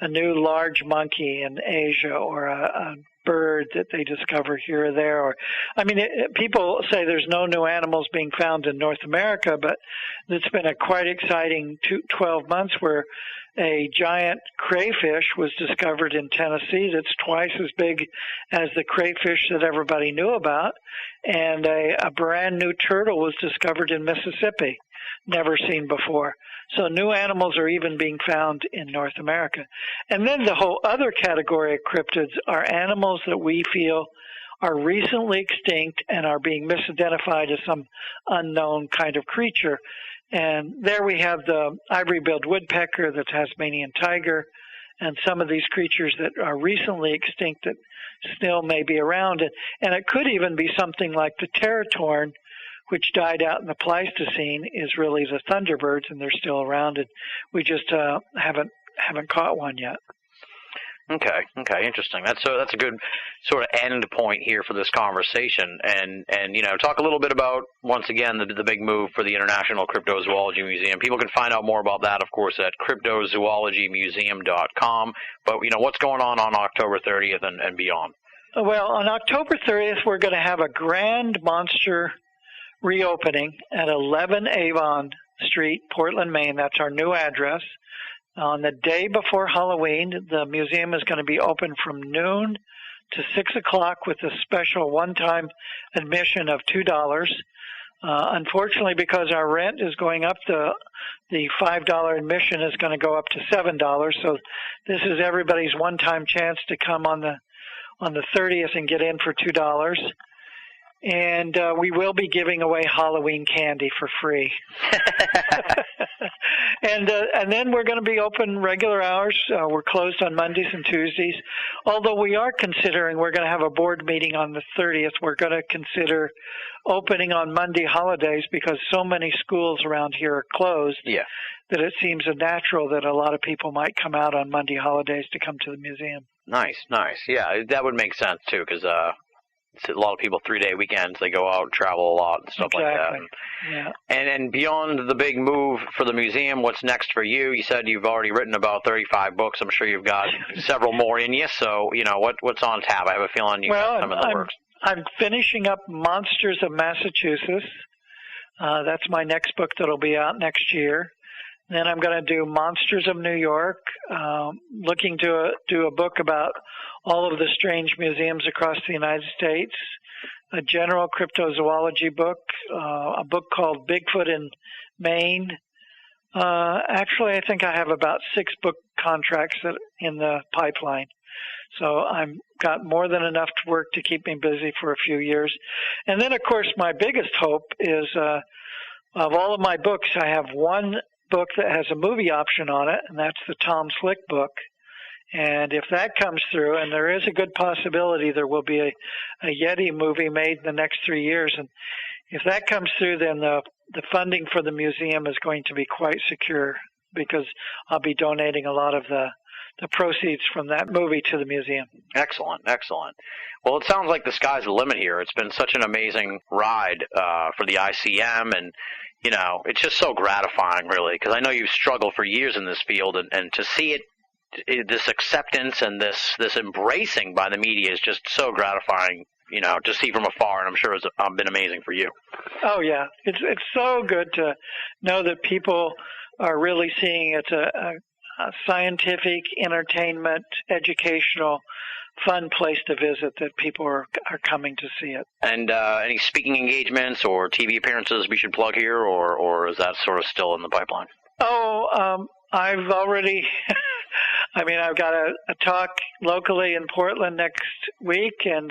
a new large monkey in Asia, or a bird that they discover here or there. Or, I mean, people say there's no new animals being found in North America, but it's been a quite exciting 12 months where a giant crayfish was discovered in Tennessee that's twice as big as the crayfish that everybody knew about, and a brand new turtle was discovered in Mississippi, never seen before. So new animals are even being found in North America. And then the whole other category of cryptids are animals that we feel are recently extinct and are being misidentified as some unknown kind of creature. And there we have the ivory-billed woodpecker, the Tasmanian tiger, and some of these creatures that are recently extinct that still may be around. And it could even be something like the teratorn, which died out in the Pleistocene, is really the thunderbirds, and they're still around, and we just haven't caught one yet. Okay, interesting. That's a good sort of end point here for this conversation, and you know, talk a little bit about, once again, the big move for the International Cryptozoology Museum. People can find out more about that, of course, at cryptozoologymuseum.com. But you know, what's going on October 30th and beyond? Well, on October 30th, we're going to have a grand monster reopening at 11 Avon Street, Portland, Maine. That's our new address. On the day before Halloween, the museum is going to be open from noon to 6 o'clock with a special one-time admission of $2. Unfortunately, because our rent is going up, the $5 admission is going to go up to $7. So this is everybody's one-time chance to come on the 30th and get in for $2. And we will be giving away Halloween candy for free. And then we're going to be open regular hours. We're closed on Mondays and Tuesdays. Although we are considering, we're going to have a board meeting on the 30th. We're going to consider opening on Monday holidays because so many schools around here are closed that it seems natural that a lot of people might come out on Monday holidays to come to the museum. Nice. Yeah, that would make sense, too, because a lot of people 3-day weekends, they go out and travel a lot and stuff like that. And beyond the big move for the museum, what's next for you? You said you've already written about 35 books. I'm sure you've got several more in you. So, you know, what's on tap? I have a feeling you got some in the works. I'm finishing up Monsters of Massachusetts. That's my next book that'll be out next year. Then I'm going to do Monsters of New York, looking to do a book about all of the strange museums across the United States, a general cryptozoology book, a book called Bigfoot in Maine. Actually, I think I have about 6 book contracts in the pipeline. So I've got more than enough work to keep me busy for a few years. And then, of course, my biggest hope is of all of my books, I have one book that has a movie option on it, and that's the Tom Slick book. And if that comes through, and there is a good possibility there will be a Yeti movie made in the next 3 years, and if that comes through, then the funding for the museum is going to be quite secure because I'll be donating a lot of the proceeds from that movie to the museum. Excellent, excellent. Well, it sounds like the sky's the limit here. It's been such an amazing ride for the ICM, and you know, it's just so gratifying, really, because I know you've struggled for years in this field, and to see this acceptance and this embracing by the media is just so gratifying, you know, to see from afar, and I'm sure it's been amazing for you. Oh, yeah. It's so good to know that people are really seeing it's a scientific, entertainment, educational, fun place to visit, that people are coming to see it. And any speaking engagements or TV appearances we should plug here, or is that sort of still in the pipeline? Oh, I've already, I've got a talk locally in Portland next week, and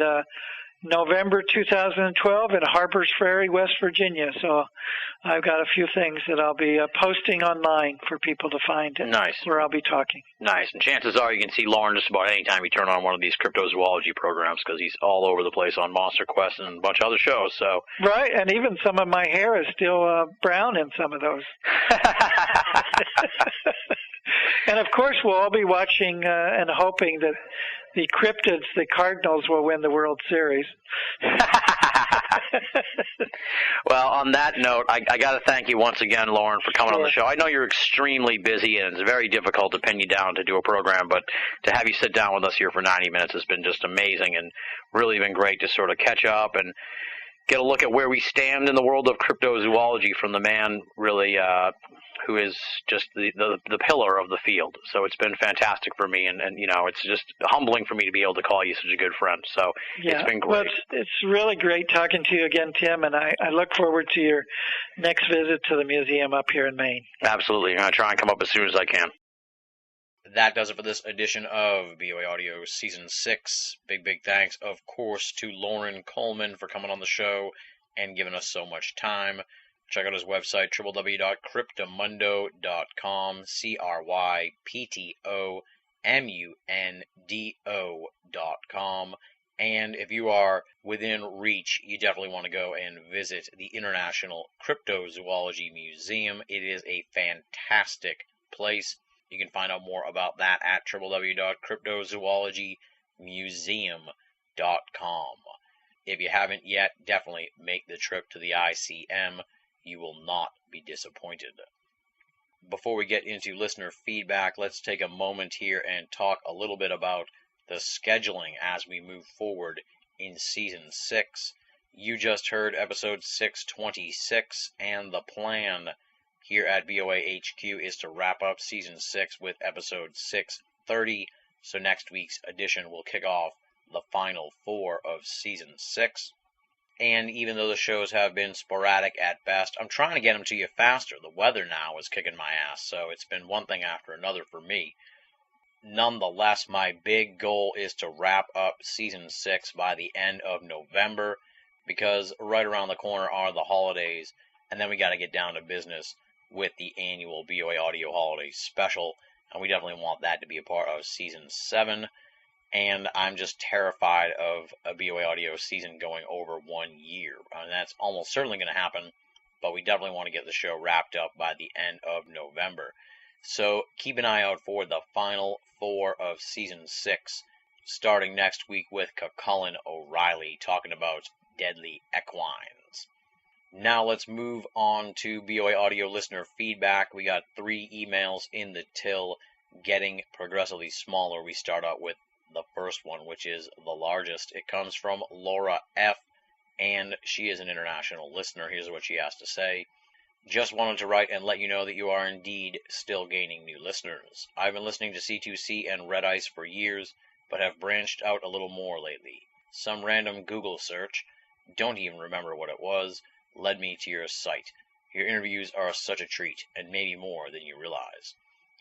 November 2012 in Harpers Ferry, West Virginia. So I've got a few things that I'll be posting online for people to find. Nice. Where I'll be talking. Nice. And chances are you can see Lauren just about any time you turn on one of these cryptozoology programs, because he's all over the place on Monster Quest and a bunch of other shows. So right, and even some of my hair is still brown in some of those. And of course, we'll all be watching and hoping that the cryptids, the Cardinals, will win the World Series. Well, on that note, I got to thank you once again, Lauren, for coming on the show. I know you're extremely busy, and it's very difficult to pin you down to do a program, but to have you sit down with us here for 90 minutes has been just amazing, and really been great to sort of catch up and get a look at where we stand in the world of cryptozoology from the man really who is just the pillar of the field. So it's been fantastic for me, and you know, it's just humbling for me to be able to call you such a good friend. So it's been great. Well, it's really great talking to you again, Tim, and I look forward to your next visit to the museum up here in Maine. Absolutely. I'm going to try and come up as soon as I can. That does it for this edition of BOA Audio Season 6. Big thanks, of course, to Lauren Coleman for coming on the show and giving us so much time. Check out his website, www.cryptomundo.com, CRYPTOMUNDO.com. And if you are within reach, you definitely want to go and visit the International Cryptozoology Museum. It is a fantastic place. You can find out more about that at www.cryptozoologymuseum.com. If you haven't yet, definitely make the trip to the ICM. You will not be disappointed. Before we get into listener feedback, let's take a moment here and talk a little bit about the scheduling as we move forward in Season 6. You just heard episode 626, and the plan here at BOA HQ is to wrap up Season 6 with episode 630, so next week's edition will kick off the final 4 of Season 6. And even though the shows have been sporadic at best, I'm trying to get them to you faster. The weather now is kicking my ass, so it's been one thing after another for me. Nonetheless, my big goal is to wrap up Season 6 by the end of November, because right around the corner are the holidays, and then we got to get down to business with the annual BOA Audio Holiday Special, and we definitely want that to be a part of Season 7. And I'm just terrified of a BOA Audio season going over 1 year. And that's almost certainly going to happen, but we definitely want to get the show wrapped up by the end of November. So keep an eye out for the final 4 of Season 6, starting next week with Colin O'Reilly talking about deadly equines. Now let's move on to BOA Audio listener feedback. We got 3 emails in the till, getting progressively smaller. We start out with the first one, which is the largest. It comes from Laura F., and she is an international listener. Here's what she has to say. Just wanted to write and let you know that you are indeed still gaining new listeners. I've been listening to C2C and Red Ice for years, but have branched out a little more lately. Some random Google search, don't even remember what it was, led me to your site. Your interviews are such a treat, and maybe more than you realize.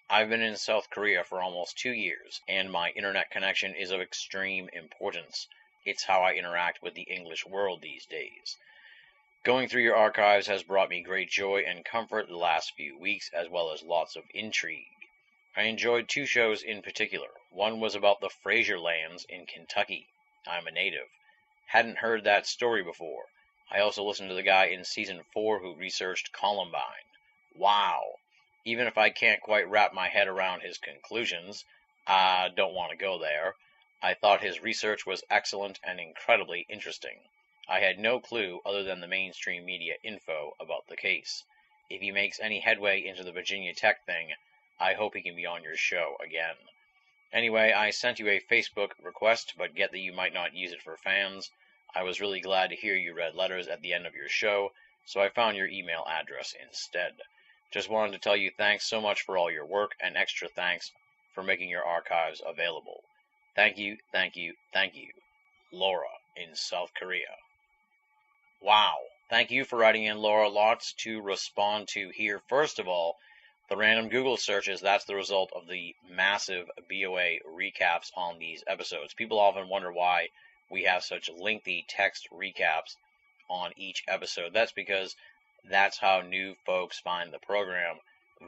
I've been in South Korea for almost 2 years, and my internet connection is of extreme importance. It's how I interact with the English world these days. Going through your archives has brought me great joy and comfort the last few weeks, as well as lots of intrigue. I enjoyed 2 shows in particular. One was about the Fraser lands in Kentucky. I'm a native. Hadn't heard that story before. I also listened to the guy in Season 4 who researched Columbine. Wow! Even if I can't quite wrap my head around his conclusions, I don't want to go there. I thought his research was excellent and incredibly interesting. I had no clue other than the mainstream media info about the case. If he makes any headway into the Virginia Tech thing, I hope he can be on your show again. Anyway, I sent you a Facebook request, but get that you might not use it for fans. I was really glad to hear you read letters at the end of your show, so I found your email address instead. Just wanted to tell you thanks so much for all your work, and extra thanks for making your archives available. Thank you, thank you, thank you. Laura in South Korea. Wow. Thank you for writing in, Laura. Lots to respond to here. First of all, the random Google searches, that's the result of the massive BOA recaps on these episodes. People often wonder why we have such lengthy text recaps on each episode. That's because that's how new folks find the program,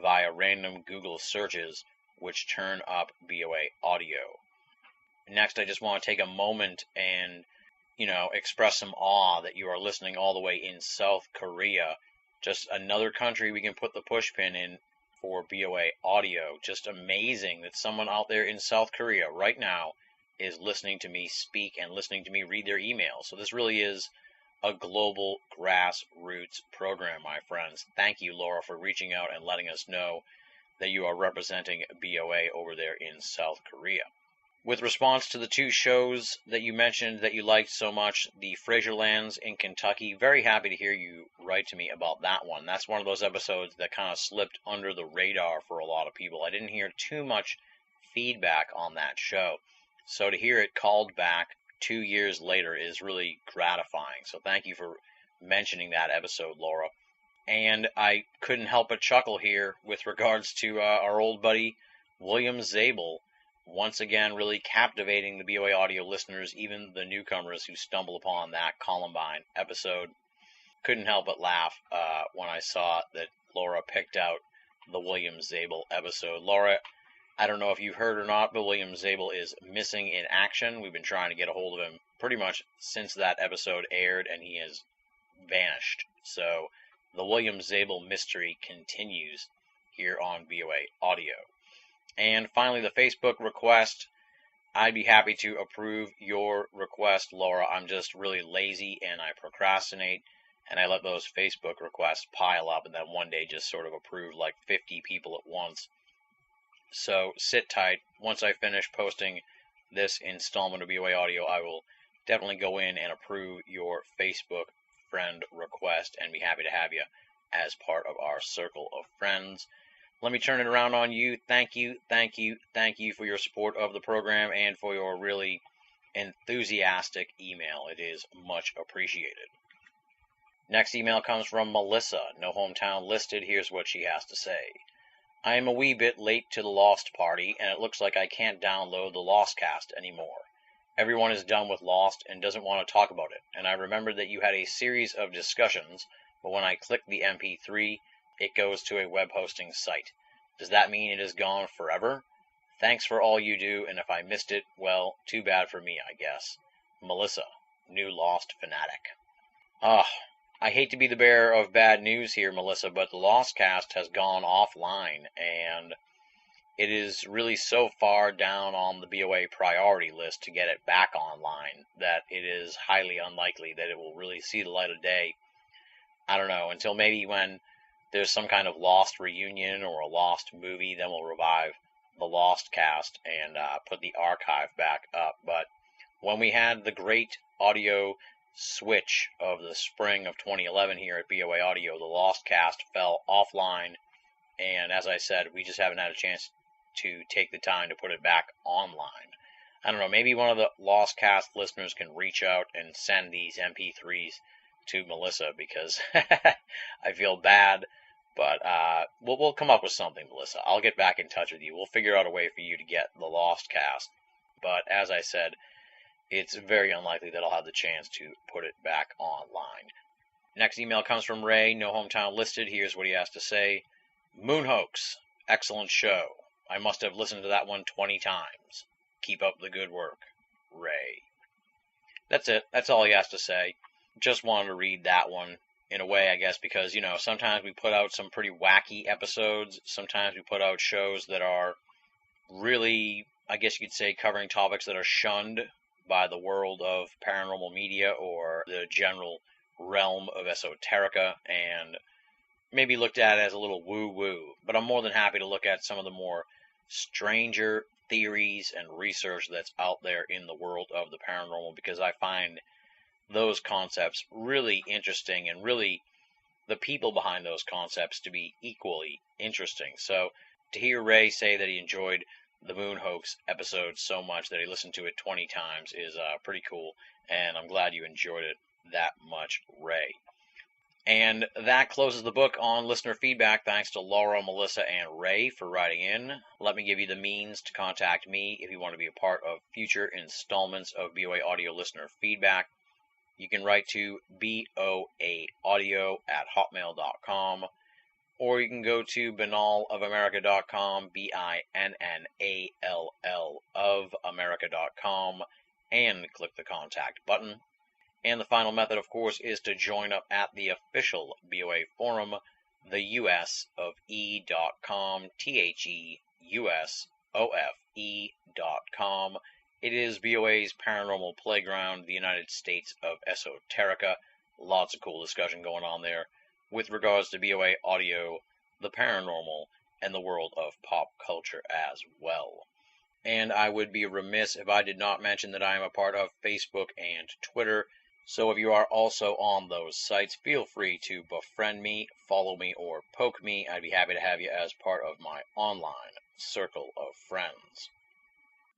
via random Google searches, which turn up BOA audio. Next, I just want to take a moment and express some awe that you are listening all the way in South Korea. Just another country we can put the pushpin in for BOA audio. Just amazing that someone out there in South Korea right now is listening to me speak and listening to me read their emails. So this really is a global grassroots program, my friends. Thank you, Laura, for reaching out and letting us know that you are representing BOA over there in South Korea. With response to the 2 shows that you mentioned that you liked so much, the Fraser lands in Kentucky, very happy to hear you write to me about that one. That's one of those episodes that kind of slipped under the radar for a lot of people. I didn't hear too much feedback on that show, so to hear it called back 2 years later is really gratifying. So thank you for mentioning that episode, Laura. And I couldn't help but chuckle here with regards to our old buddy William Zabel, once again really captivating the BOA audio listeners, even the newcomers who stumble upon that Columbine episode. Couldn't help but laugh when I saw that Laura picked out the William Zabel episode. Laura, I don't know if you've heard or not, but William Zabel is missing in action. We've been trying to get a hold of him pretty much since that episode aired, and he has vanished. So the William Zabel mystery continues here on BOA Audio. And finally, the Facebook request. I'd be happy to approve your request, Laura. I'm just really lazy and I procrastinate, and I let those Facebook requests pile up and then one day just sort of approve like 50 people at once. So sit tight. Once I finish posting this installment of BOA Audio, I will definitely go in and approve your Facebook friend request and be happy to have you as part of our circle of friends. Let me turn it around on you. Thank you, thank you, thank you for your support of the program and for your really enthusiastic email. It is much appreciated. Next email comes from Melissa, no hometown listed. Here's what she has to say. I am a wee bit late to the Lost party, and it looks like I can't download the Lost cast anymore. Everyone is done with Lost and doesn't want to talk about it, and I remembered that you had a series of discussions, but when I click the MP3, it goes to a web hosting site. Does that mean it is gone forever? Thanks for all you do, and if I missed it, well, too bad for me, I guess. Melissa, new Lost fanatic. I hate to be the bearer of bad news here, Melissa, but the Lost cast has gone offline, and it is really so far down on the BOA priority list to get it back online that it is highly unlikely that it will really see the light of day. I don't know, until maybe when there's some kind of Lost reunion or a Lost movie, then we'll revive the Lost Cast and put the archive back up. But when we had the great audio switch of the spring of 2011 here at BOA Audio, the Lost Cast fell offline, and as I said, we just haven't had a chance to take the time to put it back online. I don't know, maybe one of the Lost Cast listeners can reach out and send these MP3s to Melissa, because I feel bad, but we'll come up with something, Melissa. I'll get back in touch with you. We'll figure out a way for you to get the Lost Cast, but as I said, it's very unlikely that I'll have the chance to put it back online. Next email comes from Ray, no hometown listed. Here's what he has to say. Moon Hoax, excellent show. I must have listened to that one 20 times. Keep up the good work, Ray. That's it. That's all he has to say. Just wanted to read that one in a way, I guess, because, sometimes we put out some pretty wacky episodes. Sometimes we put out shows that are really, I guess you could say, covering topics that are shunned by the world of paranormal media or the general realm of esoterica, and maybe looked at as a little woo-woo. But I'm more than happy to look at some of the more stranger theories and research that's out there in the world of the paranormal, because I find those concepts really interesting, and really the people behind those concepts to be equally interesting. So to hear Ray say that he enjoyed the Moon Hoax episode so much that he listened to it 20 times is pretty cool, and I'm glad you enjoyed it that much, Ray. And that closes the book on listener feedback. Thanks to Laura, Melissa, and Ray for writing in. Let me give you the means to contact me if you want to be a part of future installments of BOA Audio listener feedback. You can write to boaaudio@hotmail.com, or you can go to binallofamerica.com, BINNALL of America.com, and click the contact button. And the final method, of course, is to join up at the official BOA forum, the usofe.com, THEUSOFE.com. It is BOA's paranormal playground, the United States of Esoterica. Lots of cool discussion going on there with regards to BOA audio, the paranormal, and the world of pop culture as well. And I would be remiss if I did not mention that I am a part of Facebook and Twitter. So if you are also on those sites, feel free to befriend me, follow me, or poke me. I'd be happy to have you as part of my online circle of friends.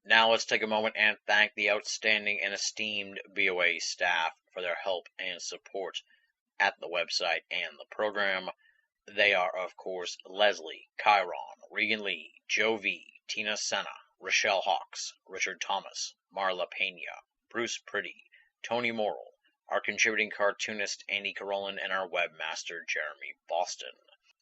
Now let's take a moment and thank the outstanding and esteemed BOA staff for their help and support at the website and the program. They are, of course, Leslie, Chiron, Regan Lee, Joe V, Tina Senna, Rochelle Hawks, Richard Thomas, Marla Pena, Bruce Pretty, Tony Morrill, our contributing cartoonist Andy Carolyn, and our webmaster Jeremy Boston.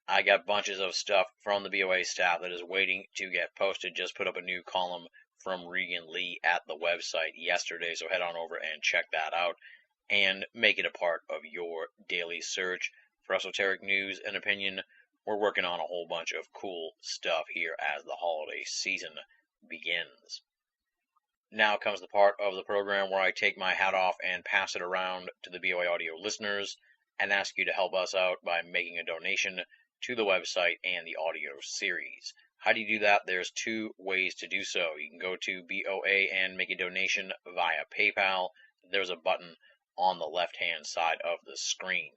I got bunches of stuff from the BOA staff that is waiting to get posted. Just put up a new column from Regan Lee at the website yesterday, so head on over and check that out and make it a part of your daily search for esoteric news and opinion. We're working on a whole bunch of cool stuff here as the holiday season begins. Now comes the part of the program where I take my hat off and pass it around to the BOA Audio listeners and ask you to help us out by making a donation to the website and the audio series. How do you do that? There's two ways to do so. You can go to BOA and make a donation via PayPal. There's a button on the left-hand side of the screen.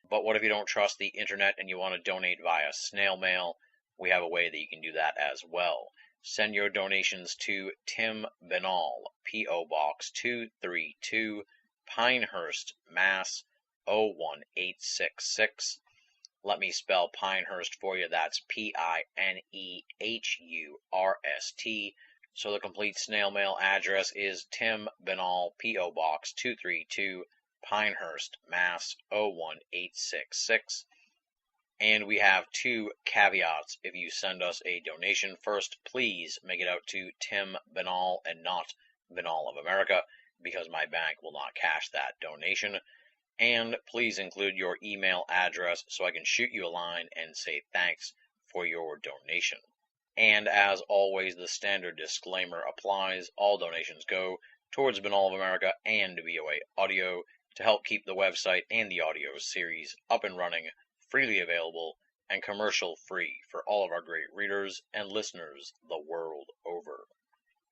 But what if you don't trust the internet and you want to donate via snail mail? We have a way that you can do that as well. Send your donations to Tim Binall, P.O. Box 232, Pinehurst, Mass. 01866. Let me spell Pinehurst for you. That's Pinehurst. So the complete snail mail address is Tim Binall, P.O. Box 232, Pinehurst, Mass. 01866. And we have two caveats if you send us a donation. First, please make it out to Tim Binall and not Binall of America, because my bank will not cash that donation. And please include your email address so I can shoot you a line and say thanks for your donation. And as always, the standard disclaimer applies. All donations go towards Binall of America and BOA Audio to help keep the website and the audio series up and running, freely available and commercial-free for all of our great readers and listeners the world over.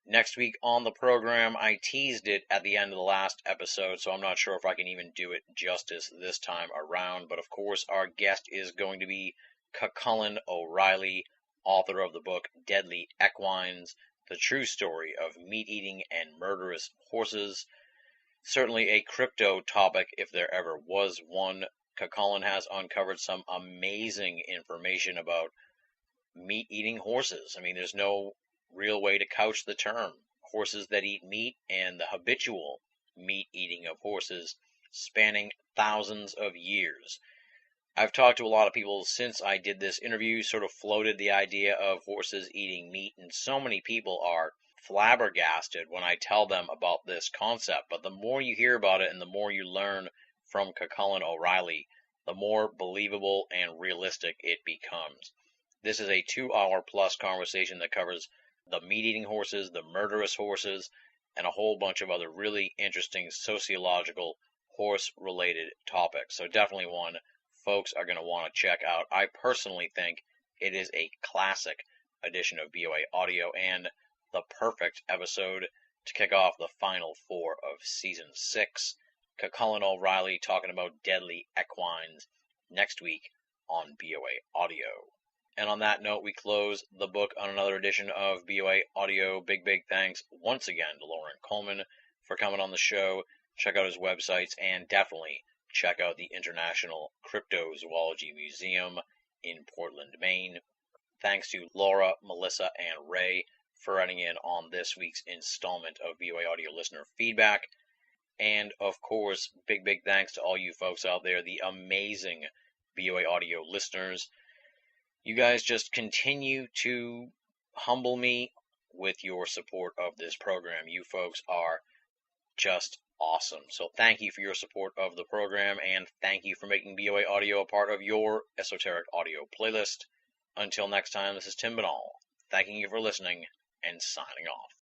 Next week on the program, I teased it at the end of the last episode, so I'm not sure if I can even do it justice this time around. But of course, our guest is going to be Cucullin O'Reilly, author of the book Deadly Equines, The True Story of Meat-Eating and Murderous Horses. Certainly a crypto topic if there ever was one. Cucullin has uncovered some amazing information about meat-eating horses. I mean, there's no real way to couch the term. Horses that eat meat and the habitual meat-eating of horses spanning thousands of years. I've talked to a lot of people since I did this interview, sort of floated the idea of horses eating meat, and so many people are flabbergasted when I tell them about this concept. But the more you hear about it and the more you learn from Cucullin O'Reilly, the more believable and realistic it becomes. This is a 2-hour plus conversation that covers the meat-eating horses, the murderous horses, and a whole bunch of other really interesting sociological horse-related topics. So definitely one folks are going to want to check out. I personally think it is a classic edition of BOA Audio and the perfect episode to kick off the final 4 of Season 6. Cucullin O'Reilly talking about Deadly Equines next week on BOA Audio. And on that note, we close the book on another edition of BOA Audio. Big thanks once again to Lauren Coleman for coming on the show. Check out his websites and definitely check out the International Cryptozoology Museum in Portland, Maine. Thanks to Laura, Melissa, and Ray for writing in on this week's installment of BOA Audio listener feedback. And of course, big thanks to all you folks out there, the amazing BOA Audio listeners. You guys just continue to humble me with your support of this program. You folks are just awesome. So thank you for your support of the program, and thank you for making BOA Audio a part of your esoteric audio playlist. Until next time, this is Tim Banal, thanking you for listening and signing off.